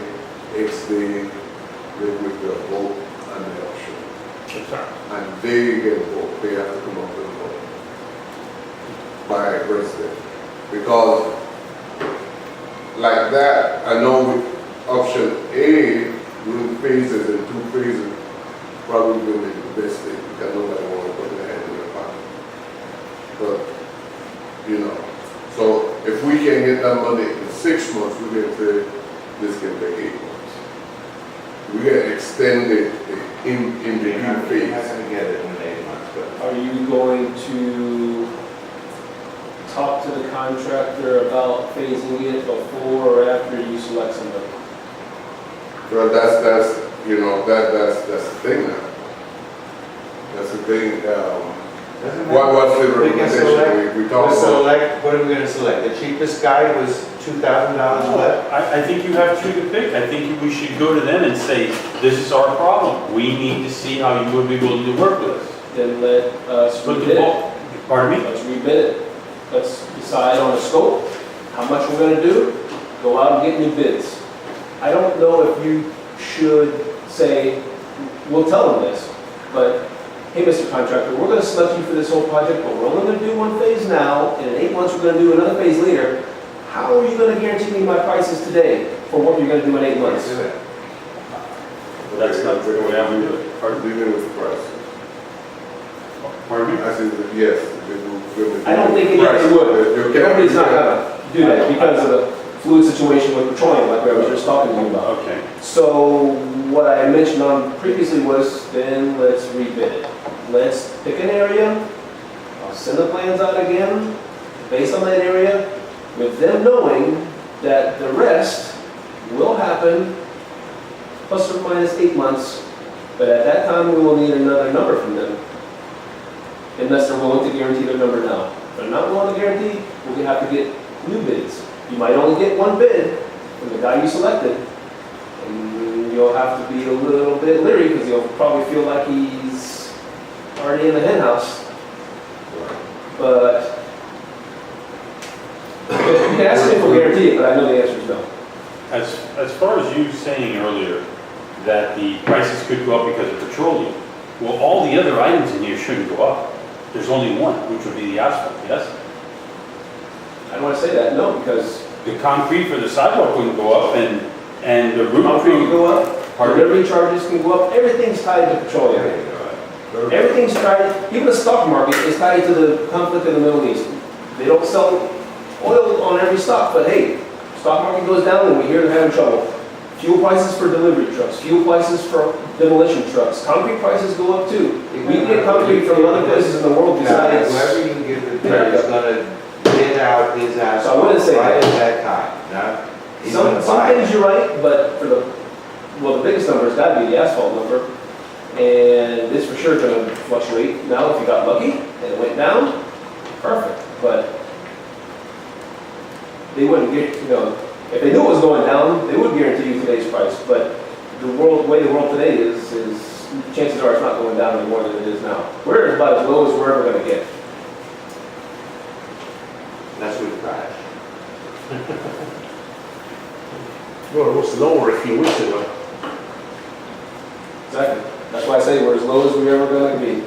X day, they with the vote and the option. Yes, sir. And they get a vote, they have to come up with a vote by president. Because like that, I know with option A, doing phases and 2 phases, probably will be the best thing, because nobody want to put their hand in their pocket. But, you know, so if we can get that money in 6 months, we can say this can take 8 months. We can extend it in the You're not phase. gonna get it in 8 months, but. Are you going to talk to the contractor about phasing it before or after you select somebody? Well, that's, you know, that's the thing now. That's the thing, Doesn't what's the matter. We can select- recommendation we We'll talked about? select, what are we gonna select? The cheapest guy was $2,000 less? I think you have two to pick. I think we should go to them and say, this is our problem. We need to see how you would be willing to work with us. Then let us But rebid it. pardon me? Let's rebid it. Let's decide on the scope, how much we're gonna do, go out and get new bids. I don't know if you should say, we'll tell them this, but, hey, Mr. Contractor, we're gonna select you for this whole project, but we're only gonna do one phase now, and in 8 months, we're gonna do another phase later. How are you gonna guarantee me my prices today for what you're gonna do in 8 months? Do it. That's not the way I would do it. Dealing with the price. Pardon me? I said, yes, they will. I don't think anybody would. Nobody's not gonna do that because of the fluid situation with petroleum, like I was just talking to you about. Okay. So what I mentioned on previously was, then let's rebid it. Let's pick an area, I'll send the plans out again, based on that area, with them knowing that the rest will happen plus or minus 8 months, but at that time, we will need another number from them, unless they're willing to guarantee their number now. If they're not willing to guarantee, we're gonna have to get new bids. You might only get one bid from the guy you selected, and you'll have to be a little bit leery, because you'll probably feel like he's already in the hen house. But, you can ask him if he'll guarantee it, but I know the answer is no. As far as you saying earlier, that the prices could go up because of petroleum, well, all the other items in here shouldn't go up. There's only one, which would be the asphalt, yes? I don't want to say that, no, because The concrete for the sidewalk wouldn't go up, and the roof concrete can crew, go up, Pardon me? delivery charges can go up, everything's tied to petroleum. Everything's tied, even the stock market is tied to the conflict in the Middle East. They don't sell oil on every stock, but hey, stock market goes down and we hear they're having trouble. Fuel prices for delivery trucks, fuel prices for demolition trucks, concrete prices go up too. We can get concrete from other places in the world Now, besides. whoever you give the bid is gonna bid out his So I asphalt wouldn't say right that. at that time, no? He's Some gonna buy things it. you're right, but for the biggest number has got to be the asphalt number. And it's for sure going to fluctuate. Now, if you got lucky and it went down, perfect. But they wouldn't get, if they knew it was going down, they would guarantee you today's price. But the way the world today is chances are it's not going down any more than it is now. We're about as low as we're ever going to get. That's what crash. Well, it was lower a few weeks ago. Exactly. That's why I say we're as low as we're ever going to be.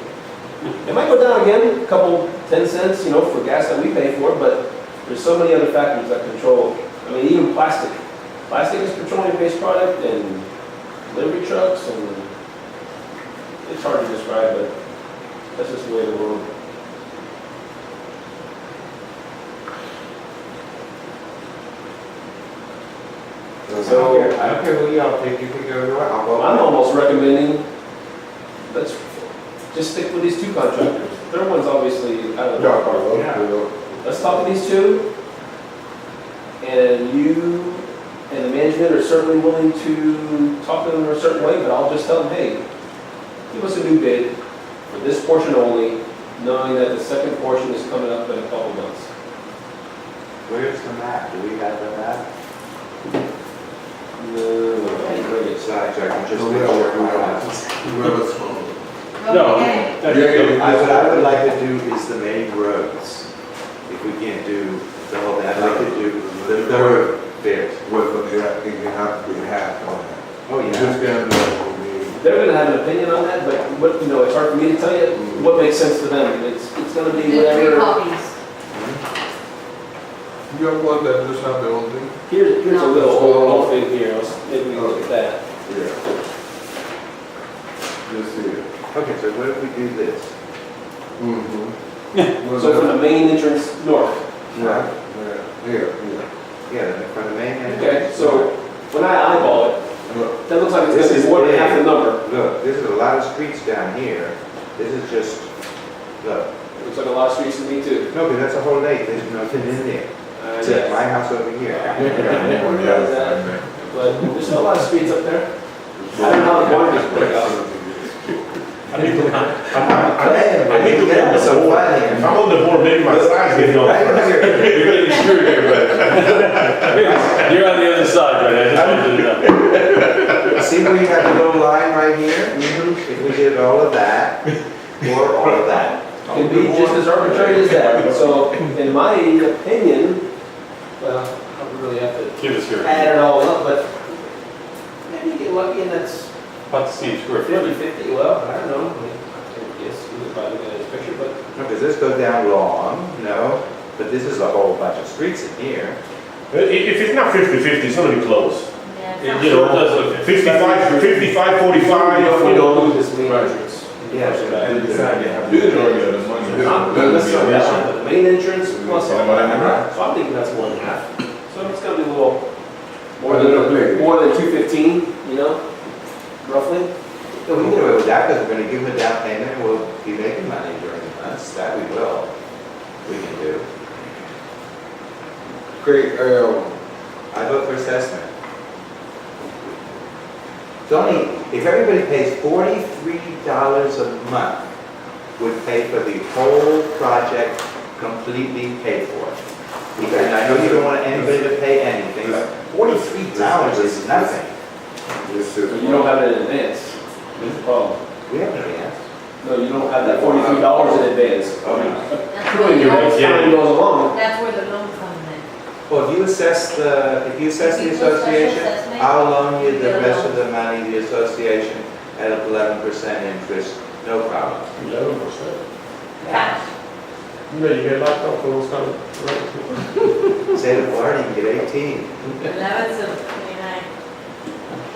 It might go down again, a couple, 10 cents, for gas that we pay for, but there's so many other factors that control. I mean, even plastic. Plastic is a petroleum-based product, and delivery trucks, and it's hard to describe, but that's just the way of the world. So I don't care who y'all pick, you pick whoever, I'll vote. I'm almost recommending, let's just stick with these two contractors. The third one's obviously out of the ballpark. Let's talk to these two, and you and the management are certainly willing to talk to them in a certain way, but I'll just tell them, hey, give us a new bid for this portion only, knowing that the second portion is coming up in a couple months. Where's the map? Do we have the map? No. Besides, I can just So we make have, sure we my have, house. we have a small. No, Okay. that's What I would like to do is the main roads. If we can't do the whole thing, I'd like to do the third bit. Well, but you have to be half on that. Oh, You yeah. just can't do it. They're gonna have an opinion on that, but what, you know, it's hard for me to tell you what makes sense to them. It's gonna be The three whatever. copies. You have one that just have the whole thing? Here's a No. little old thing here, maybe we can look at that. Yeah. Just see it. Okay, so what if we do this? Mm-hmm. So from the main entrance north. Right, yeah, here, Yeah, from the main entrance. Okay, so when I eyeball it, Look, that looks like it's This gonna is be more than big. half the number. Look, this is a lot of streets down here. This is just, look. Looks like a lot of streets to me too. No, because that's a whole lake, there's nothing in there. Except Yes. my house over here. But there's still a lot of streets up there. I don't know how the water gets put out. I need to, I need to be on the So board. funny. If I'm on the board, maybe my size getting on Right first. here. You're getting screwed here, but you're on the other side, right? I just wanted to know. See where you have the little line right here? If we did all of that, or all of that. Can be just as arbitrary as that. So in my opinion, well, I don't really have to Give us your, add it all up, but maybe you get lucky and that's about the same square 50, footage. 50, well, I don't know. I mean, I guess you would probably look at this picture, but No, because this goes down long, no, but this is a whole bunch of streets in here. If it's not 50-50, it's gonna be close. Yeah. You Sure, it know, does look- 55, 45, you you know. don't lose this main entrance. Yeah. And besides, they have. Do the majority of the money. Not necessarily that one, but the main entrance plus all that. So I'm thinking that's more than half. So it's gonna be a little more than 215, you know, roughly. So we can do it with that, because we're gonna give them a down payment, and we'll be making money during the months, that we will. We can do. Great, I vote for assessment. It's only, if everybody pays $43 a month, would pay for the whole project completely paid for. Because I know you don't want anybody to pay anything, but $43 is nothing. this So is. you don't have it in advance. That's the problem. We have no advance. No, you don't have that $43 in advance. Oh, no. That's When where your the time goes along, that's where the loan comes in. Well, if you assess the If you do a special association, assessment, I'll loan you you the get a rest loan. of the money, the association, at 11% interest, no problem. 11%. Cash. You know, you get locked up for those kind of, right? Say the party, you get 18. 11 to 29.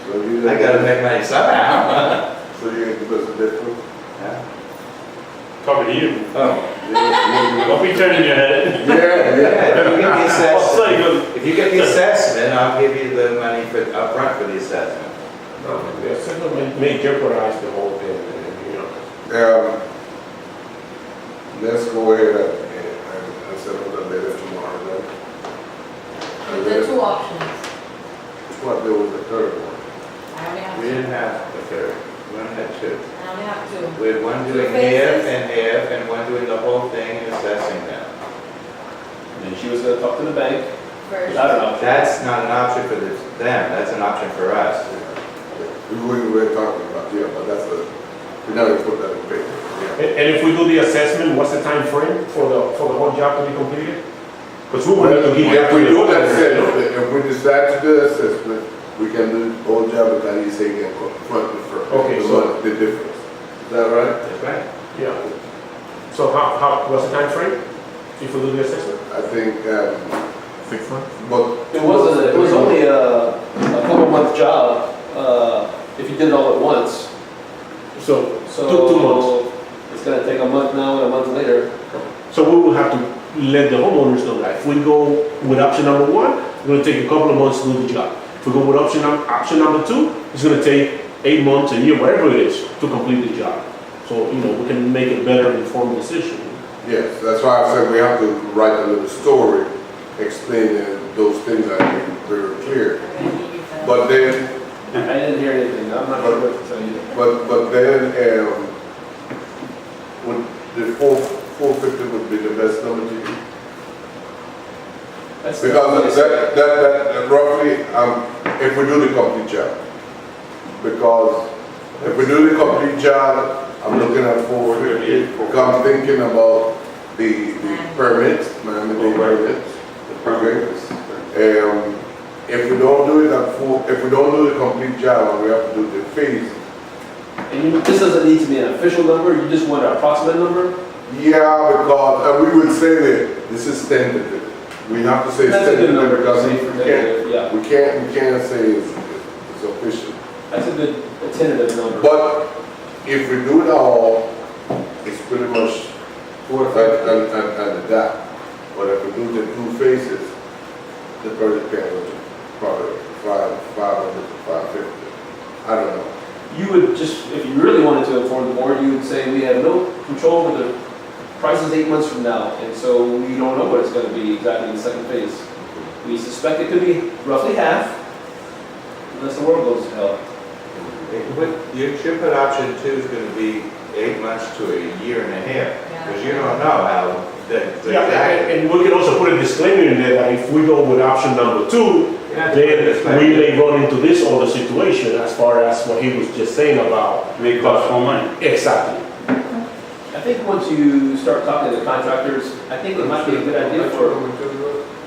So you. I gotta make money somehow. So you ain't give us a difference? Yeah. Talking to you. Oh. Don't be turning your head. Yeah, If you get the I'll say assessment, you. if you get the assessment, I'll give you the money for, upfront for the assessment. No, the assessment may jeopardize the whole thing, you know. Let's go ahead and settle the letter tomorrow then. And The then, two options. what, there was a third one? I only have We two. didn't have the third, we only had two. I only have two. We had one doing Two half phases? and half, and one doing the whole thing and assessing them. and then she was gonna talk to the bank. First. I don't know. That's not an option for them, that's an option for us. We were talking about, yeah, but that's a, we never put that in paper, yeah. And if we do the assessment, what's the time frame for the whole job to be completed? Because we will need to give If we do that assessment. assessment, if we decide to do assessment, we can do the whole job, but then you say you can front the first. Okay, so- The difference. Is that right? That's right. Yeah. So what's the time frame if we do the assessment? I think, 6 months? but. It was only a couple month job, if you did it all at once. So, So. 2 months. It's gonna take a month now and a month later. So we will have to let the homeowners know that if we go with option number 1, it's gonna take a couple of months to do the job. If we go with option number 2, it's gonna take 8 months, a year, whatever it is, to complete the job. So, you know, we can make a better informed decision. Yes, that's why I said we have to write a little story explaining those things that are very clear. We're gonna need you for- But then, I didn't hear anything, I'm not sure what to tell you. but then, would the 450 would be the best number to you? That's Because that roughly, if we do the complete job. Because if we do the complete job, I'm looking at 450, because I'm thinking about the permits, man-made permits. The permits. If we don't do it at if we don't do the complete job, and we have to do the phase, And this doesn't need to be an official number, you just want an approximate number? yeah, because, and we would say that this is tentative. We have to say it's That's a good tentative number, because say for tentative, yeah. we can't say it's official. That's a tentative number. But if we do it all, it's pretty much and adapt. But if we do the 2 phases, the project can go to probably 500 to 550. I don't know. You would just, if you really wanted to inform the board, you would say, we have no control over the prices 8 months from now, and so we don't know what it's gonna be exactly in the second phase. We suspect it could be roughly half, unless the world goes to hell. You should put option 2 is gonna be 8 months to a year and a half, because you don't know how the Yeah, and we can also put a disclaimer in there that if we go with option number 2, then we may run into this other situation as far as what he was just saying about. May cost more money. Exactly. I think once you start talking to the contractors, I think it might be a good idea for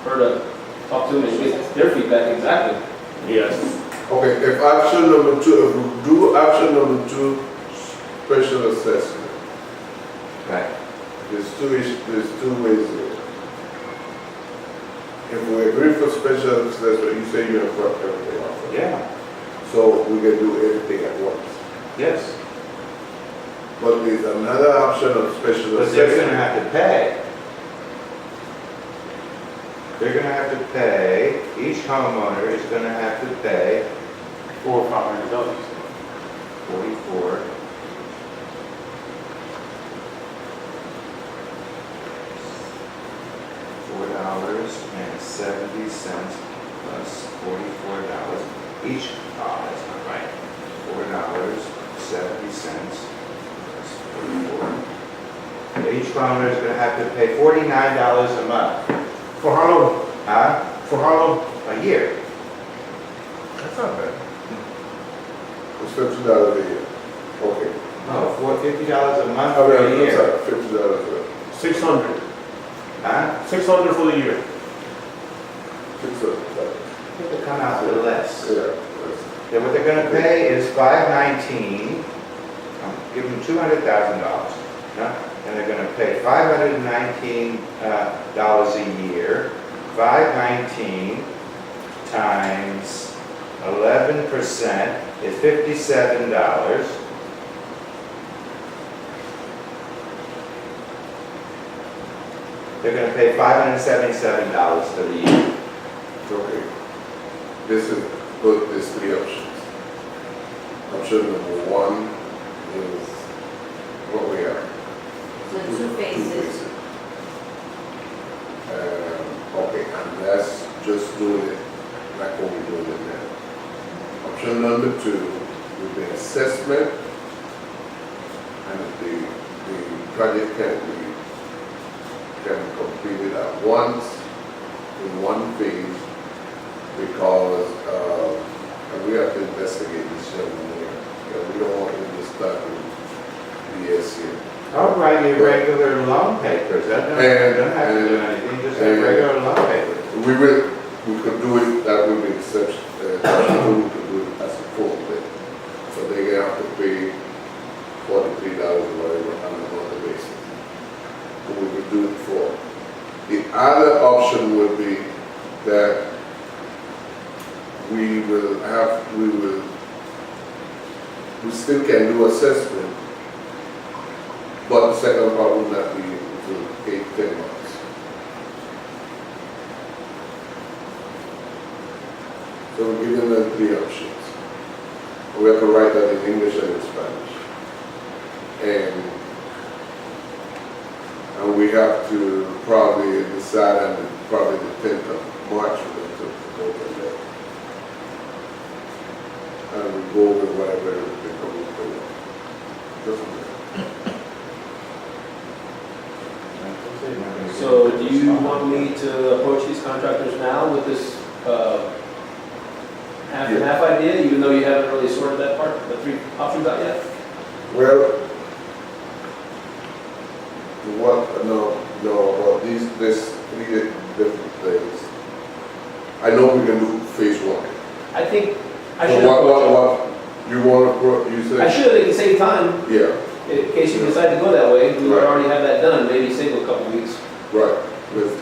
her to talk to them and get their feedback exactly. Yes. Okay, if option number 2, if we do option number 2, special assessment, Right. there's two ways here. If we agree for special assessment, you say you're gonna cut everything off. Yeah, So we can do everything at once. yes. But there's another option of special But they're assessment. gonna have to pay. They're gonna have to pay, each homeowner is gonna have to pay $400 or $500. 44. $4.70 plus $44. Each, that's not right. $4.70 plus 44. Each homeowner is gonna have to pay $49 a month. For how long? Huh? For how long? A year. That's not bad. It's $50 a year. Okay. No, $50 a month Oh, for yeah, a year. I'm sorry, $50 a year. 600. Huh? 600 for the year. $600. It'll come out to less. Yeah. that's- Yeah, what they're gonna pay is $519, give them $200,000, huh? And they're gonna pay $519 dollars a year. 519 times 11% is $57. They're gonna pay $577 for the year. Okay. This is, but there's 3 options. Option number 1 is what we have. The 2 phases. Okay, and that's just doing it like what we're doing it now. Option number 2 would be assessment, and the project can be completed at once, in one phase, because, and we have to investigate this young man. We don't want him to start with BS here. I'll write you regular loan papers, that don't have to do anything, just a regular loan paper. We could do it, that would be exception, we could do it as a full pay. So they have to pay $43 or whatever on a monthly basis. And we could do it for. The other option would be that we still can do assessment, but the second part would not be until 8-10 months. So we're giving them 3 options. We have to write that in English and in Spanish. And we have to probably decide on probably the 10th of March we're going to go from there. And we go over whatever they come up with. So do you want me to approach these contractors now with this half and half idea, even though you haven't really sorted that part, the three options out yet? Well, well, this three different things. I know we can do phase one. I think I So should what, you want to, you I said? should have, it save time, Yeah, in case you decide to go that way, we would Right. already have that done, maybe save a couple weeks. right. Let's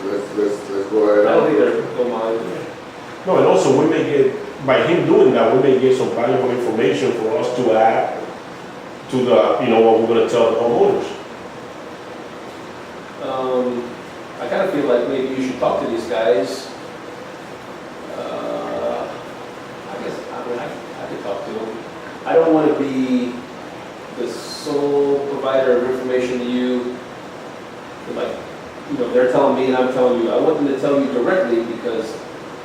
go ahead. I don't think they're, don't mind. No, and also we may get, by him doing that, we may get some valuable information for us to add to the, what we're gonna tell the homeowners. I kind of feel like maybe you should talk to these guys. I guess, I could talk to them. I don't want to be the sole provider of information to you. Like, they're telling me and I'm telling you. I want them to tell you directly because,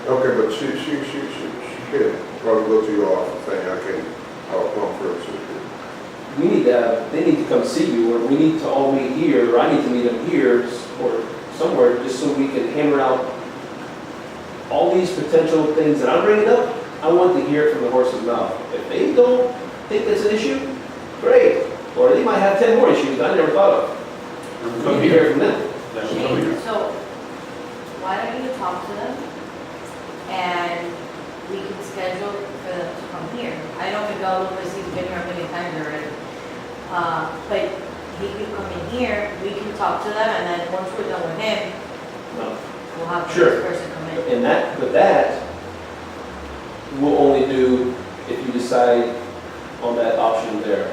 Okay, but she can probably go to your office and I'll come first with you. they need to come see you, or we need to all meet here, or I need to meet them here, or somewhere, just so we can hammer out all these potential things that I'm bringing up. I want to hear it from the horse's mouth. If they don't think it's an issue, great. Or they might have 10 more issues that I never thought of. We need to hear from them. So, why don't you talk to them, and we can schedule for them to come here. I know Miguel Lopez, he's been here a million times already. But he can come in here, we can talk to them, and then once we're done with him, No. we'll have the Sure. next person come in. And that we'll only do if you decide on that option there.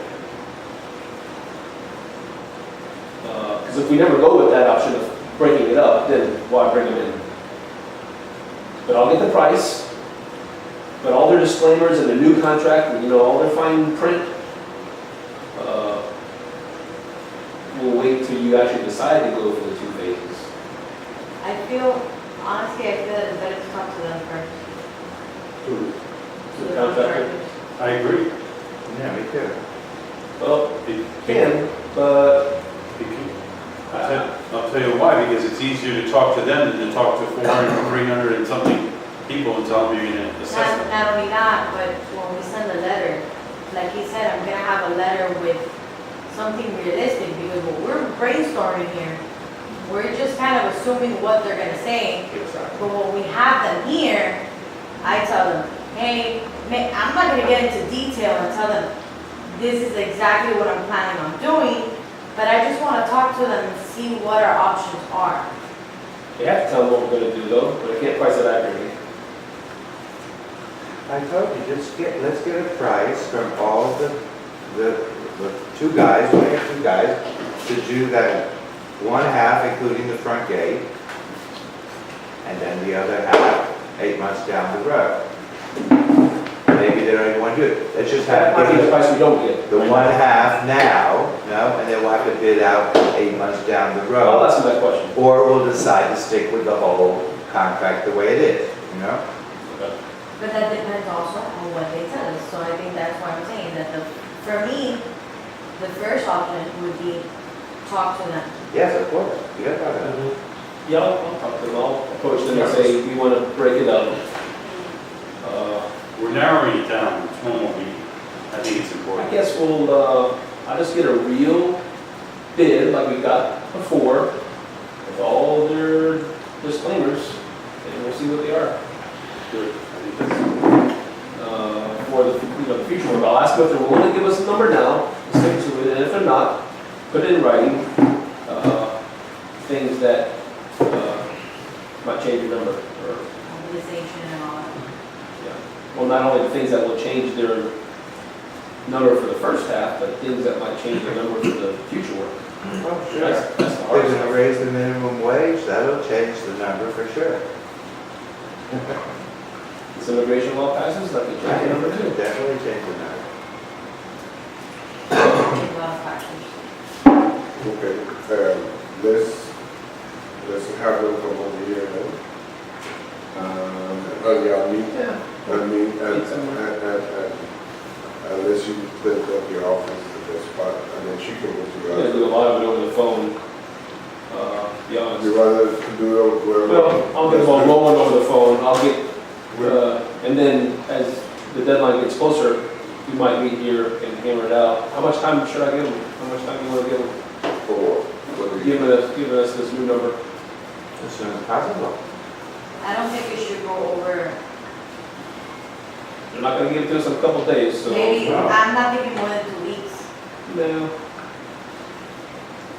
Because if we never go with that option of breaking it up, then why bring them in? But I'll get the price, but all their disclaimers and the new contract, and all their fine print, we'll wait till you actually decide to go for the 2 phases. Honestly, I feel that it's better to talk to them first. To the contractor? I agree. Yeah, me too. Well, can, but I'll tell you why, because it's easier to talk to them than to talk to 400, 300 and something people and tell them you're gonna assess them. Not only that, but when we send a letter, like he said, I'm gonna have a letter with something realistic, because what we're brainstorming here, we're just kind of assuming what they're gonna say. But when we have them here, I tell them, hey, I'm not gonna get into detail and tell them, this is exactly what I'm planning on doing, but I just wanna talk to them and see what our options are. you have to tell them what we're gonna do though, but I can't price it accurately. I told you, let's get a price from all the 2 guys, we have 2 guys, to do that one half, including the front gate, and then the other half, 8 months down the road. Maybe they don't even want to do it. Let's just That have, might be the price we don't get. the one half now, and then we'll have to bid out 8 months down the I'll road. ask them that question. Or we'll decide to stick with the whole contract the way it is, But that depends also on what they tell us, so I think that's why I'm saying that for me, the first option would be talk to them. Yes, of course, you gotta talk about it. Yeah, I'll talk to them, I'll approach them and say, we want to break it up. We're narrowing it down, it's one more meeting. I think it's I important. guess I'll just get a real bid like we got before, with all their disclaimers, and we'll see what they are. Good. I think that's, For the future work. I'll ask them if they're willing to give us a number now, stick to it, and if they're not, put it in writing, things that might change the number, or, Mobilization and all that. well, not only the things that will change their number for the first half, but things that might change the number for the future work. Oh, sure. That's the They're hardest gonna part. raise the minimum wage, that'll change the number for sure. This immigration law passes, that could change the number too. Definitely change the number. A lot of factors. Okay, let's have them come over here then. Y'all meet, Yeah. unless you split up your office at this spot, and then she can go to I'm your gonna other. do a lot of it over the phone. rather do it where? Well, I'm gonna go rolling over the phone, I'll get, and then as the deadline gets closer, we might meet here and hammer it out. How much time should I give them? How much time do you wanna give them? For, Giving us this new number? As soon as possible. I don't think it should go over, They're not gonna give it to us in a couple days, so. maybe, no. I'm not thinking more than 2 weeks. No.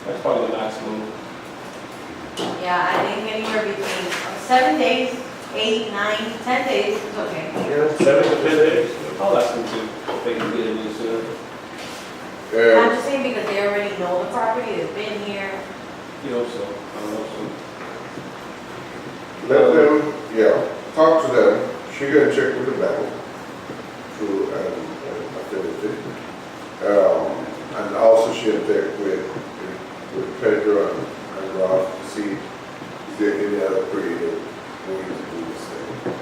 That's probably the maximum. Yeah, I think anywhere between 7 days, 8, 9, 10 days is okay. Yeah, 7 to 10 days. I'll ask them to, if they can get it any sooner. I'm and just saying because they already know the property, they've been here. You know, so, I don't know, so. let them, yeah, talk to them, she gonna check with the bank through, affinity. And also she'll check with Pedro and Ralph to see if there any other creative way to do this thing.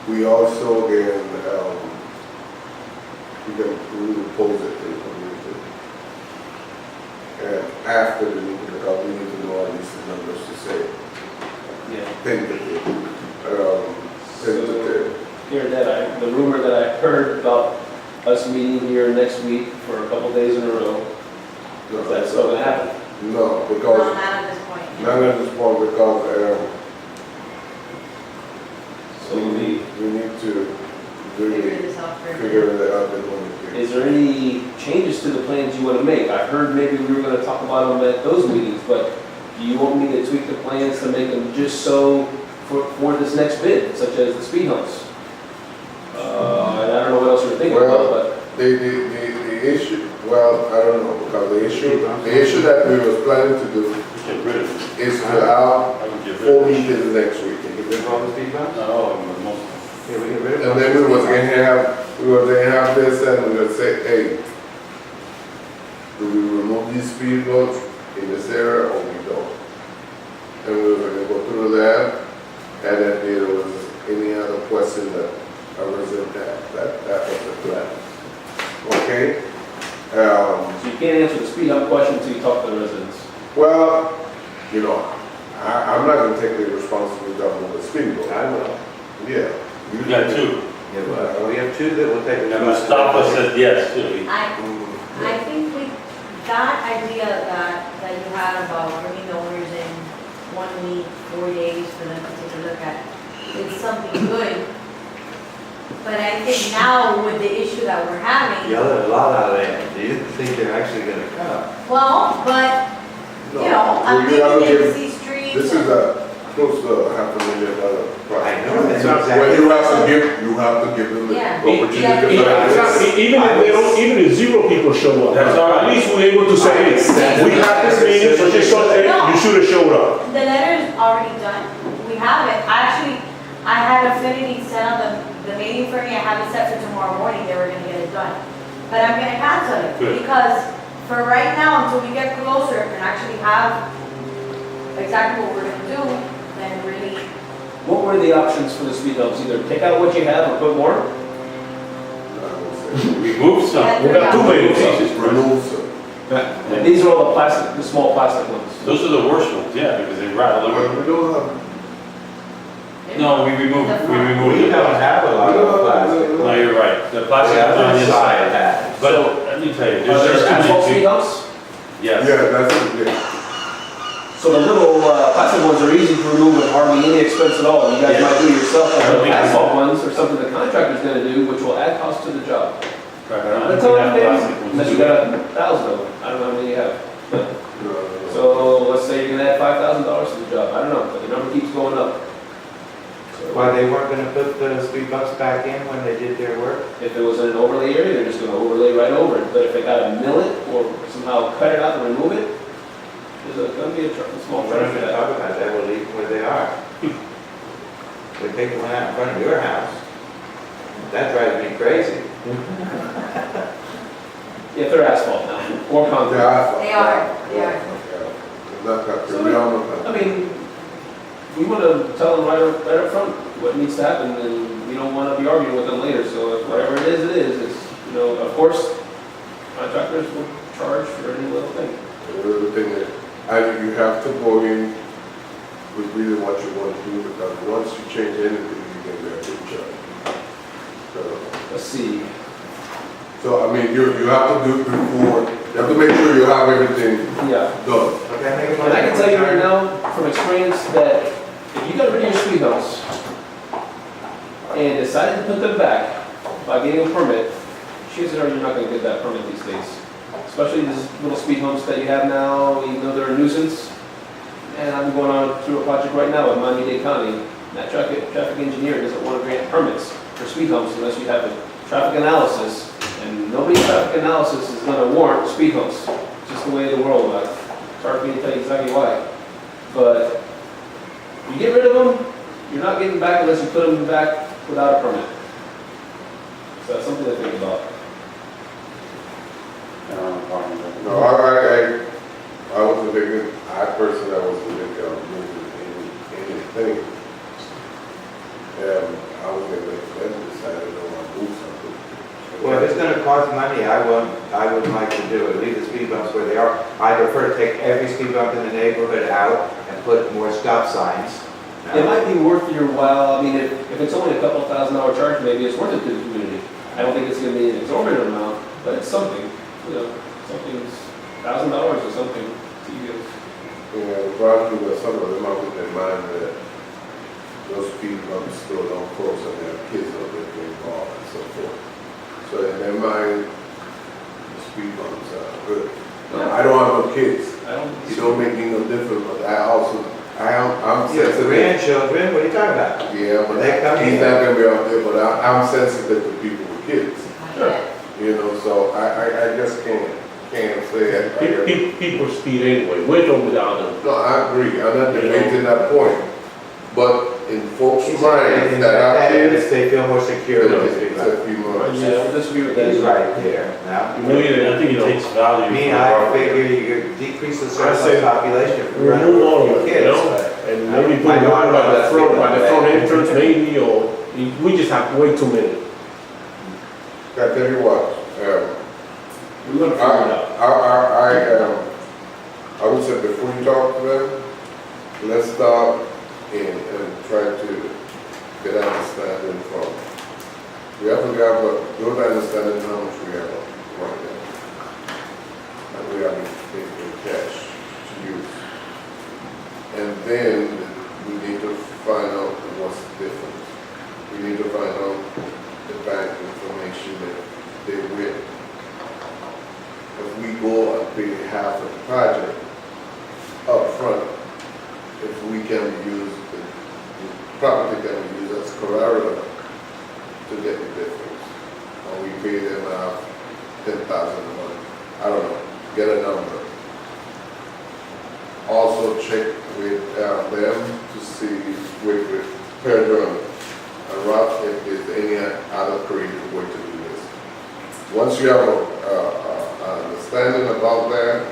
We also we will pose it to the community. And after the meeting, because we need to know at least the numbers to say, Yeah. tentative. Tentative. Here, the rumor that I heard about us meeting here next week for a couple days in a row, is that still gonna happen? No, No, because, not at this point. not at this point, because, So we, we need to Figure really this out for figure it out and when it is there any changes to the plans you wanna make? I heard maybe we were gonna talk about them at those meetings, but do you want me to tweak the plans to make them just so for this next bid, such as the speed humps? And I don't know what else you're thinking about, but The issue, well, I don't know, because the issue that we was planning to do Get rid of it. is to have I would get rid 4 of it. meetings next week. Get rid of all the speed bumps? No, most. Yeah, we get rid of all And the then we speed was bumps. gonna have this and we would say, hey, do we remove these speed bumps in this area or we don't? And we were gonna go through that, and if there was any other question that arisen, that was the plan. Okay? so you can't answer the speed hump question until you talk to the residents. Well, you know, I'm not gonna take the responsibility of the speed bump. I will. Yeah. You got two. Yeah, well, we have 2 that will take. And Mustafa said yes, too. I think that idea that you had about bringing the owners in 1 week, 4 days for them to take a look at, it's something good. But I think now with the issue that we're having, Y'all have a lot out there. Do you think they're actually gonna come? well, but, you know, I'm you gotta thinking give- it's these streets. This is a close to $500,000 project. I know, that's Well, exactly. Well, you have to give them the Yeah. opportunity Yeah. to practice. Even if they don't, even if 0 people show up, That's all right. at least we're able to say, hey, we have this meeting, so just so hey, you should have showed up. The letter's already done. We have it. I had Affinity send out the meeting for me. I have it set for tomorrow morning. They were gonna get it done. But I'm gonna cancel it Good. because for right now, until we get closer and actually have exactly what we're gonna do, then really, What were the options for the speed humps? Either take out what you have or put more? Remove some. Yeah. We got too many pieces, bro. Remove some. And these are all the plastic, the small plastic ones. Those are the worst ones, yeah, because they rattle Well, everywhere. we don't have. No, we removed We it. don't have a lot of plastic. No, you're right. The We plastic have is on the the side of inside. that. But let me tell you, Are there's there asphalt too speed many. humps? Yes. Yeah, that's it, yeah. So the little plastic ones are easy to remove with hardly any expense at all. You guys Yeah. might do it yourself. I don't The think asphalt ones are something the contractor's gonna do, which will add cost to the job. Right, I don't That's think all we have maybe, plastic ones. unless you got 1,000 of them. I don't know how many you have. No. So let's say you're gonna add $5,000 to the job. I don't know, but the number keeps going up. So Why, they weren't gonna put the speed bumps back in when they did their work? if it was in an overlay area, they're just gonna overlay right over it. But if they gotta mill it or somehow cut it out and remove it, there's gonna be a small We're charge not for gonna that. talk about that, we'll leave where they are. They take the one out in front of your house. That drives me crazy. If they're asphalt now, or concrete. They are. Not concrete, we all know that. I mean, we want to tell them right up front what needs to happen, and we don't want to be arguing with them later, so if whatever it is, it's, you know, of course, contractors will charge for any little thing. Another thing that, you have to go in with really what you want to do, because once you change anything, you get a big charge. Let's see. So, I mean, you have to do it before, you have to make sure you have everything Yeah. done. Okay, make a And I can tell you right motion. now, from experience, that if you got rid of your speed bumps and decided to put them back by getting a permit, chances are you're not gonna get that permit these days. Especially these little speed bumps that you have now, even though they're a nuisance. And I'm going on through a project right now in Miami-Dade County. That traffic engineer doesn't want to grant permits for speed bumps unless you have a traffic analysis. And nobody's traffic analysis is gonna warrant speed bumps. It's just the way of the world. It's hard for me to tell you exactly why. But you get rid of them, you're not getting back unless you put them back without a permit. So that's something to think about. I don't have a problem with it. No, I wasn't thinking, I personally, I wasn't thinking of moving anything. I was gonna make them decide they don't want to move something. Well, if it's gonna cost money, I would like to do it, leave the speed bumps where they are. I prefer to take every speed bump in the neighborhood out and put more stop signs. It might be worth your while, I mean, if it's only a couple $1,000 charge, maybe it's worth it to the community. I don't think it's gonna be an exorbitant amount, but it's something, something's $1,000 or something to you. Yeah, the problem with some of them, I keep in mind that those speed bumps still don't cross and their kids are getting involved and so forth. So in their mind, the speed bumps are good. Now, I don't have no kids. It don't make me no difference, but I'm You have sensitive. grandchildren, what are you talking about? Yeah, but They come he's in. not gonna be out there, but I'm sensitive to people with kids. Sure. You know, so I just can't say it. People speed anyway, with or without them. No, I agree, I'm not debating that point, but in folks' minds that have kids, They feel more secure with the speed it's bump. a few months. Yeah, I disagree with that. He's right there, now. I think it takes value. Me, from I property. figure you decrease the I say, surplus population if We you're running move on your with it, kids. you know? but- And maybe put I one know by about the that. front entrance maybe, or we just have way too many. I tell you what, We're gonna figure it out. I would say before you talk to them, let's start and try to get an understanding from, we have to have a good understanding how much we have right now. And we have in cash to use. And then we need to find out what's the difference. We need to find out the bank information that they with. If we go and pay half of the project up front, if we can use the property can be used as collateral to get the difference. Or we pay them out 10,000 a month. I don't know, get a number. Also check with them to see with Pedro and Rob if there's any other creative way to do this. Once you have an understanding about that,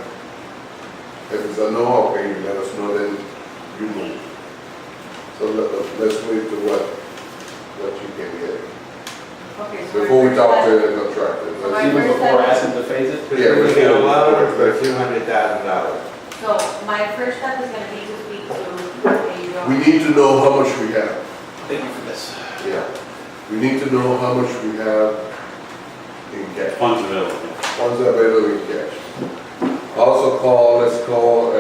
if it's a no, okay, you let us know, then you move. So let's wait to what you can get Okay, so before we my talk to first the contractor. So my Even first before step- asking to phase it? Yeah, We we get a can- loan for $200,000. So my first step is gonna be to speak to Pedro. We need to know how much we have. Thank you for this. Yeah. We need to know how much we have in cash. Funds available. Funds available in cash. Also let's call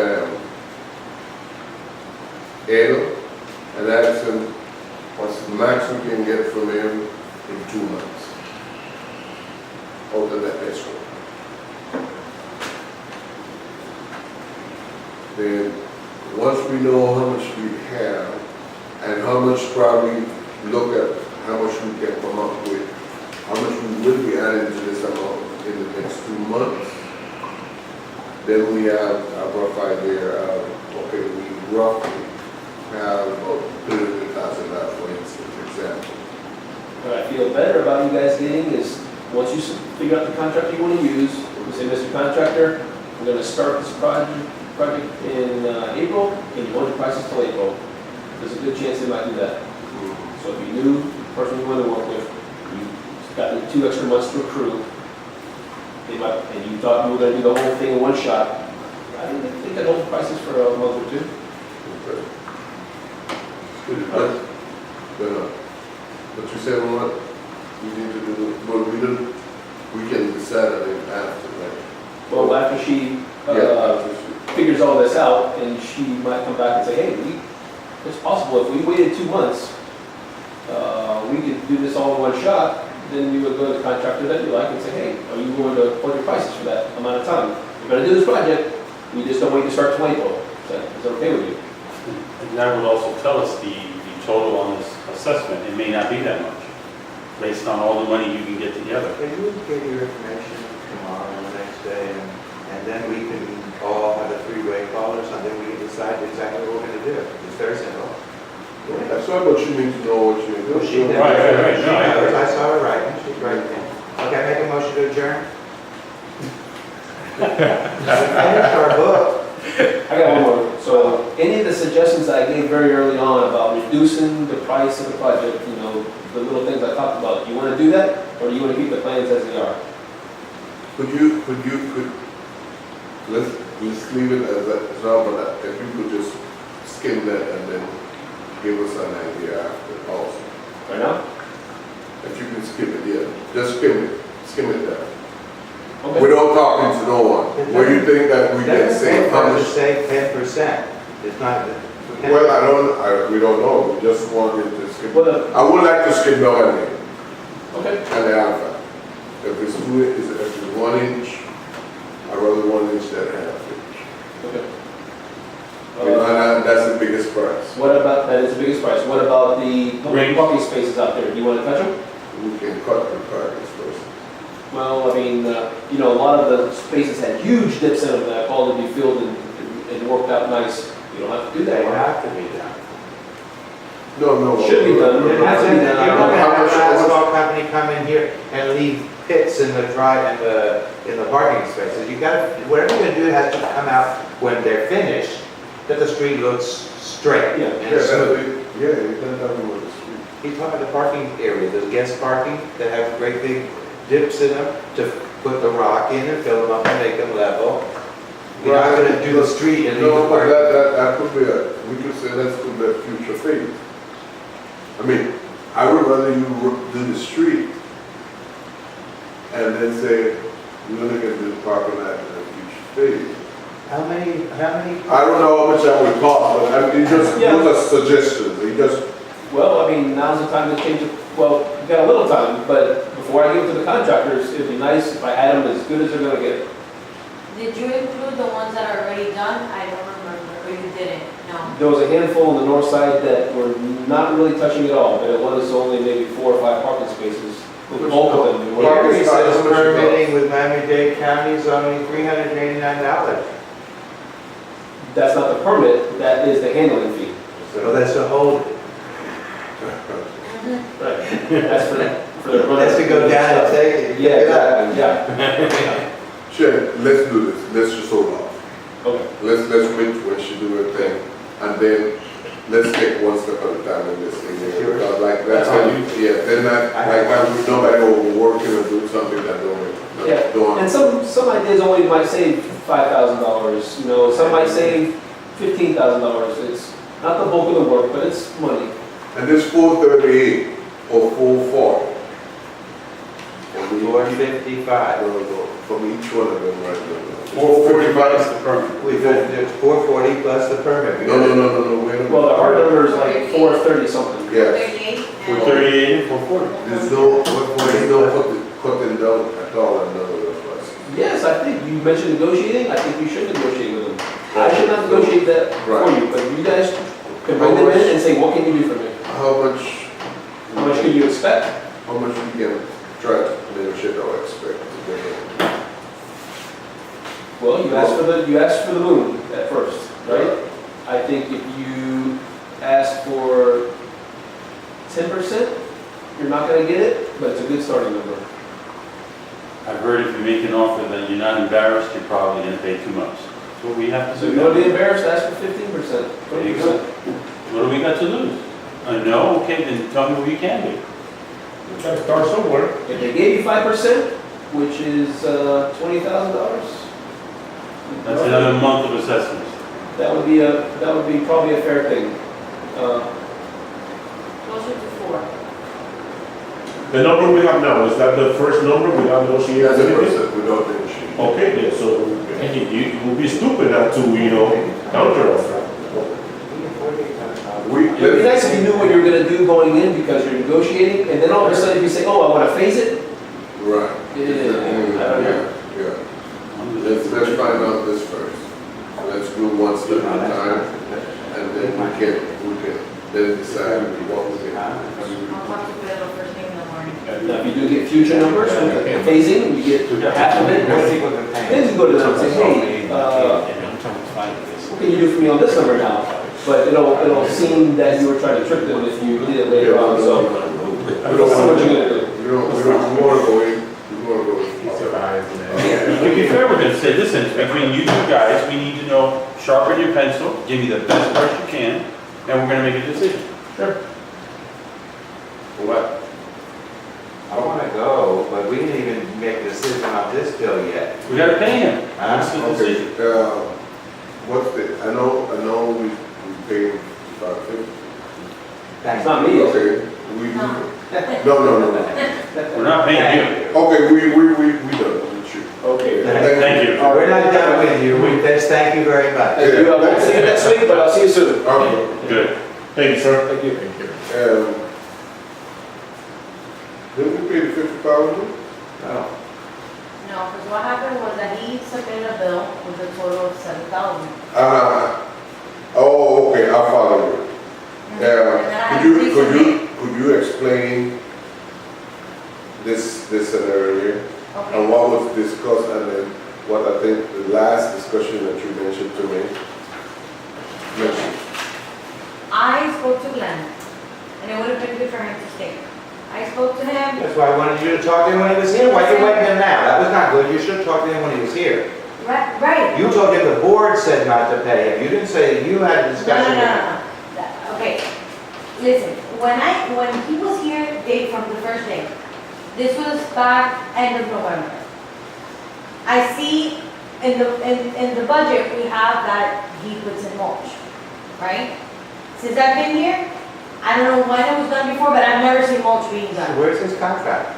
Edo and ask him what's the max we can get from him in 2 months. Over that escrow. Then, once we know how much we have and how much probably look at how much we can come up with, how much we will be adding to this amount in the next 2 months, then we have a rough idea of, okay, we roughly have about $30,000 for instance, example. What I feel better about you guys getting is, once you figure out the contractor you want to use, you say, Mr. Contractor, we're going to start this project in April, and you want the prices till April. There's a good chance they might do that. So if you knew the person you want to work with, you got the 2 extra months to accrue, they might, and you thought you were going to do the whole thing in one shot, I think they can hold prices for a month or two. Okay. Good advice. But you said, what, we need to do, but we can decide on it after, right? Well, after she After figures all this out, and she might come back and say, hey, it's possible if we waited 2 months, we could do this all in one shot. Then you would go to the contractor that you like and say, hey, are you willing to hold your prices for that amount of time? We're gonna do this project, we just don't wait to start till April. Is that okay with you? And that would also tell us the total on this assessment. It may not be that much, based on all the money you can get together. Can you get your information tomorrow or the next day, and then we can all have a three-way call or something, we can decide exactly what we're gonna do. It's very simple. That's why, but you need to know what you need to do. She knows. Right. She No, I knows. agree. I saw her writing, she's writing. Okay, make a motion to adjourn. We finished our book. I got one more. So any of the suggestions that I gave very early on about reducing the price of the project, you know, the little things I talked about, do you want to do that, or do you want to keep the plans as they are? Let's leave it as that, but if you could just skim that and then give us an idea after also. Right now? If you can skim it, yeah, just skim it down. Okay. Without talking to no one, where you think that we can save how much? Say 10%. It's not. Well, we don't know, we just wanted to skim. Well, I would like to skim down and okay. the alpha. If it's 1 inch, I'd rather 1 inch than half inch. Okay. That's the biggest price. What about, that is the biggest price, what about the Rings. parking spaces out there? Do you want to touch them? We can cut the parking space. Well, I mean, you know, a lot of the spaces had huge dips in them that all to be filled and worked out nice. You don't have to do They that. have to be done. No. Should be done. It has to be done. You're gonna How have much- an how much- asphalt company come in here and leave pits in the in the parking spaces. You gotta, whatever you're gonna do has to come out when they're finished, that the street looks straight Yeah. and smooth. Yeah, you can tell me what the street. He's talking about the parking area, the guest parking that have great big dips in them to put the rock in and fill them up and make them level. You're not gonna do the street and leave No, the but parking. that could be we could say that's could be a future phase. I mean, I would rather you do the street and then say, we're gonna get the parking lot in a future phase. How many? I don't know how much that would cost, but I mean, just, Yeah. those are suggestions, you just, Well, I mean, now's the time to change it. Well, you got a little time, but before I give it to the contractors, it'd be nice if I had them as good as they're gonna get. Did you include the ones that are already done? I don't remember, or you didn't, no. There was a handful on the north side that were not really touching at all, but it was only maybe 4 or 5 parking spaces. With both of them. Well, Here he says How much it permitting with Miami-Dade County is only $389. That's not the permit, that is the handling fee. Well, that's the whole, Right. That's for the. that's to go down and take it. Yeah, exactly, yeah. Sure, let's do this, let's just hold off. Okay. Let's wait when she do her thing, and then let's take one step at a time in this thing. Sure. Because like that's how you, yeah, then not, like that, we nobody overworking or doing something that Yeah. don't. And some ideas only might save $5,000, you know, some might save $15,000. It's not the bulk of the work, but it's money. And this 438 or 440. $455. From each one of them right there. 445 is the permit. We got it's $440 plus the permit. No, wait a minute. Well, the hard number is like 430 something. Yeah, 38 and. 438 and 440. there's no cutting down at all on none of those prices. Yes, I think you mentioned negotiating. I think you should negotiate with them. I should not negotiate that for Right. you, but you guys can bring them in and say, what can you do for me? How much? How much can you expect? How much we can try to negotiate or expect to bring in? Well, you asked for the moon at first, right? I think if you ask for 10%, you're not gonna get it, but it's a good starting number. I've heard if you make an offer that you're not embarrassed, you're probably gonna pay too much. That's what we have to So do. if you wanna be embarrassed, ask for 15%, There you go. 20%. What do we got to lose? No, okay, then tell me what you can do. We gotta start somewhere. If they gave you 5%, which is $20,000, That's another month of assessments. That would be probably a fair thing. Closer to 4. The number we have now, is that the first number without negotiating? That's the anything? person without the machine. Okay, then, so it would be stupid not to, counter us. It'd be nice if you knew what you were gonna do going in because you're negotiating, and then all of a sudden if you say, oh, I wanna phase it. Right. Yeah, I don't know. Yeah. Let's find out this first. Let's do one step at a time, and then we can then decide what we can. I'll talk to Pedro first thing in the morning. Now, if you do get future numbers, phasing, you get half of it, then you go to them and say, hey, what can you do for me on this number now? But it'll seem that you were trying to trick them if you did it later on, so. I don't know what you're gonna do. We want to go in, we want to go in. To be fair, we're gonna say, listen, between you two guys, we need to know, sharpen your pencil, give me the best price you can, and we're gonna make a decision. Sure. For what? I wanna go, but we didn't even make a decision on this bill yet. We gotta pay him. That's the Okay, decision. what's the, I know we pay about 50. It's not me, it's Okay, no. We're not paying you. Okay, we done, we shoot. Okay. Thank you. We're not done with you, thank you very much. Thank you. I won't see you next week, but I'll see you soon. Okay. Good. Thank you, sir. Thank you. Didn't we pay the 50,000? No. No, because what happened was that he submitted a bill with a total of 7,000. Oh, okay, I follow you. And then I had to resubmit. Could you explain this scenario here? Okay. And what was discussed, and then what I think the last discussion that you mentioned to me? I spoke to Glenn, and it would have been good for him to stay. I spoke to him, That's why I wanted you to talk to him when he was here. Why you waiting him now? That was not good. You should have talked to him when he was here. right. You told him the board said not to pay him. You didn't say you had a No. discussion with him. Okay, listen, when he was here, date from the first day, this was back end of November. I see in the budget, we have that he puts in mulch, right? Since I've been here, I don't know when it was done before, but I've never seen mulch being So done. where's his contract?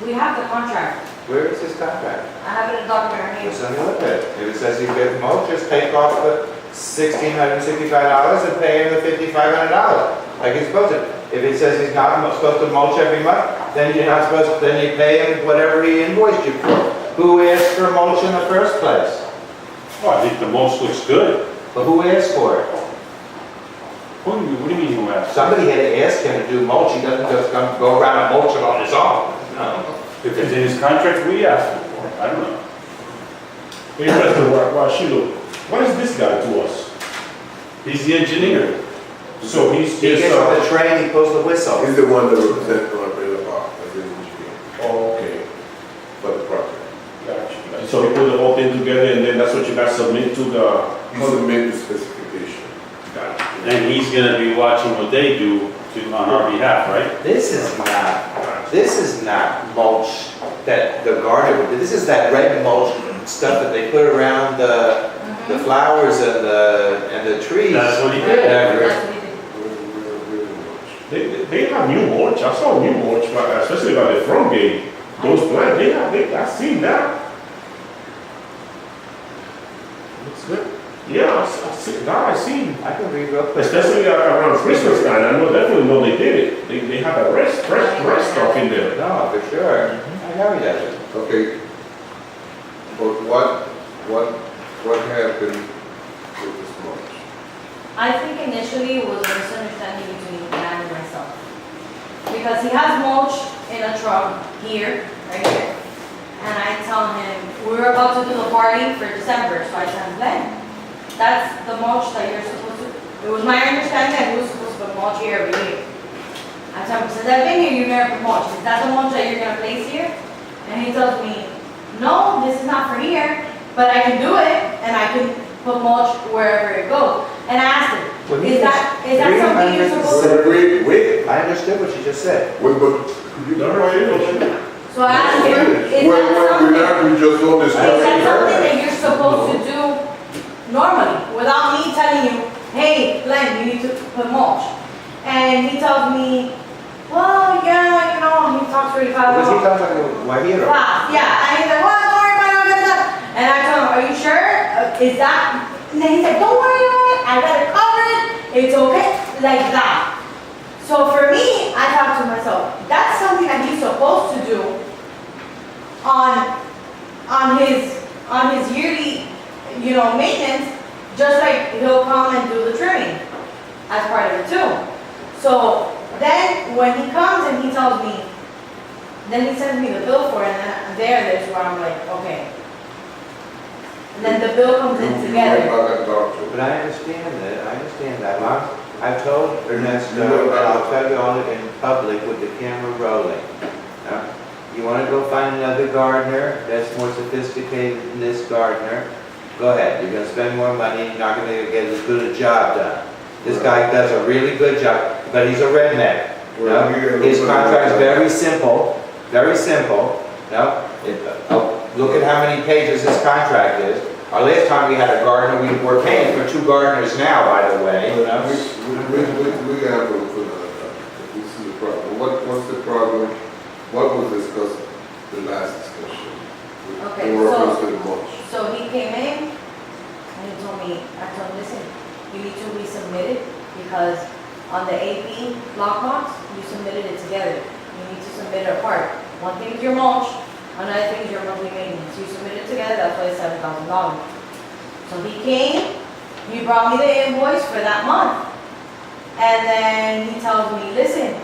We have the contract. Where is his contract? I have it in a document right Just here. let me look at it. If it says he bid mulch, just take off the $1,665 and pay him the $5,500, like he's supposed to. If it says he's not supposed to mulch every month, then you're not supposed, then you pay him whatever he invoiced you for. Who asked for mulch in the first place? Well, I think the mulch looks good. But who asked for it? What do you mean you asked? Somebody had to ask him to do mulch. He doesn't just go around and mulch it on his own. No. If it's in his contract, we asked him for it. I don't know. Hey, President Washido, what is this guy to us? He's the engineer. So he's He just, gets on the train, he pulls the whistle. He's the one that represents North Villa Park as an engineer okay, for the project. gotcha. So he put the whole thing together and then that's what you guys submit to the, He submitted the specification. gotcha. And he's gonna be watching what they do on our behalf, right? This is not mulch that the gardener would do. This is that red mulch stuff that they put around the flowers and the trees. That's what he did. Yeah. That's what he did. They have new mulch, I saw new mulch, especially by the front gate. Those plants, I've seen that. Looks good. Yeah, I seen. I can read real quick. Especially around Christmas time, I know definitely know they did it. They have a fresh stuff in there. No, for sure. I know he does it. Okay, but what happened with this mulch? I think initially it was a misunderstanding between Dan and myself. Because he has mulch in a truck here, right here. And I tell him, we were about to do the party for December, so I tell him, Glenn, that's the mulch that you're supposed to, it was my understanding that he was supposed to put mulch here every year. I tell him, since I've been here, you never put mulch. Is that the mulch that you're gonna place here? And he tells me, no, this is not for here, but I can do it, and I can put mulch wherever it goes. And I asked him, is that something you're supposed to? Wait, I understood what you just said. but could you clarify? So I asked him, is that Well, something, we just don't is discuss that it. something that you're normally, without me telling you, hey, Glenn, you need to put mulch. And he tells me, well, yeah, you know, he talks really fast. Was he talking about Guajiro? Fast, yeah. And he's like, well, don't worry about it, I'm gonna. And I told him, are you sure? Is that? And then he said, don't worry about it, I got it covered, it's okay, like that. So for me, I thought to myself, that's something that he's supposed to do on his yearly, you know, maintenance, just like he'll come and do the trimming as part of it too. So then when he comes and he tells me, then he sends me the bill for it, and then there's where I'm like, okay. And then the bill comes in You together. might not talk to. But I understand that. Well, I've told Ernesto, and I'll tell you all in public with the camera rolling. Now, you wanna go find another gardener that's more sophisticated than this gardener, go ahead. You're gonna spend more money, you're not gonna get as good a job done. This guy does a really good job, but he's a redneck. Well, No? we gotta His look at contract's that. very simple, very simple. No? Look at how many pages his contract is. Our last time we had a gardener, we're paying for 2 gardeners now, by the way. You know? We have to look at that. This is the problem. What's the problem? What was discussed the last discussion? Okay, In reference to the mulch. So he came in and he told me, I told him, listen, you need to resubmit it because on the AP lockbox, you submitted it together. You need to submit it apart. One thing is your mulch, another thing is your monthly maintenance. You submit it together, that's why it's $7,000. So he came, he brought me the invoice for that month. And then he tells me, listen,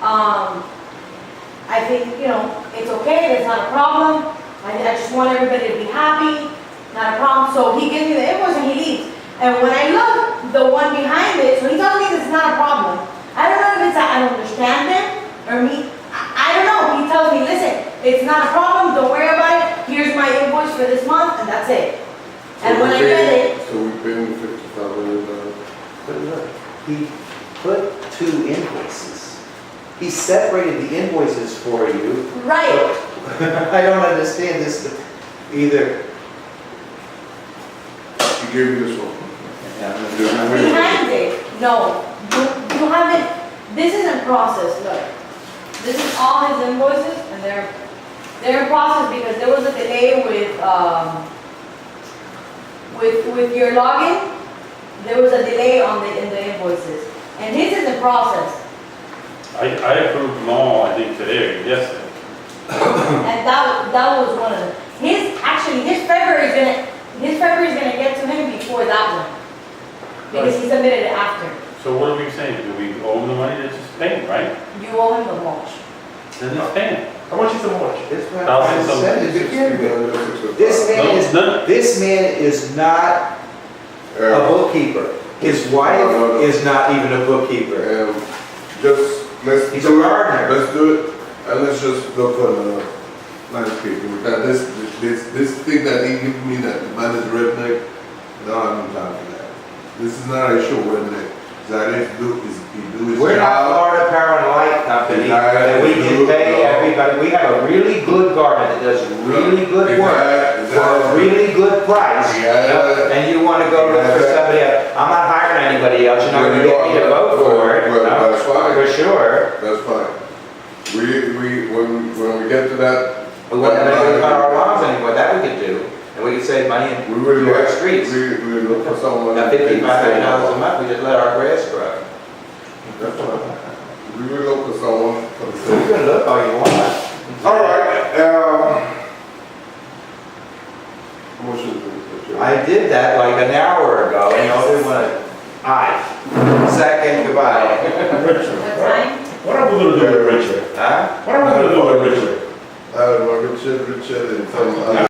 I think, you know, it's okay, there's not a problem. I just want everybody to be happy, not a problem. So he gives me the invoice and he leaves. And when I look, the one behind it, so he tells me this is not a problem. I don't know if it's that I don't understand him or me. I don't know. He tells me, listen, it's not a problem, don't worry about it. Here's my invoice for this month and that's it. And when I get it, So we pay him $50,000. But look, he put 2 invoices. He separated the invoices for you. right, I don't understand this either. He gave you this one. behind it, no, you haven't, this isn't processed, look. This is all his invoices and they're in process because there was a delay with your login. There was a delay in the invoices and his is in process. I approved them all, I think today or yesterday. And that was one of them. His February is gonna get to him before that one. Because he submitted it after. So what are we saying? Do we owe him the money? That's just paying, right? You owe him the mulch. Then it's paying. How much is the mulch? This man, I said it again. No, This man is not a bookkeeper. His wife is not even a bookkeeper. He's a gardener. Let's do it, and let's just look on landscaping. Because this thing that he gave me, that the man is redneck, no, I'm not for that. This is not a show redneck. That is he do his We're not job. Florida Power and Light Company, and we can pay everybody. We have a really good gardener that does really good work for a really good price. And you want to go look for somebody else. I'm not hiring anybody else. You're not going to get me to vote for it. Well, no, that's fine. For sure. That's fine. When we get to that. We wouldn't have to cut our lawns anymore. That we could do. And we could save money and We will do our look, streets. we look for someone. Now, $55 a month, we just let our grass grow. That's fine. We will look for someone for the You city. can look all you want. All right, motion to adjourn. I did that like an hour ago, and y'all didn't want to. Aye. Second, goodbye. Richard. What time? What are we gonna do with Richard? Huh? What are we gonna do with Richard? Richard and some other.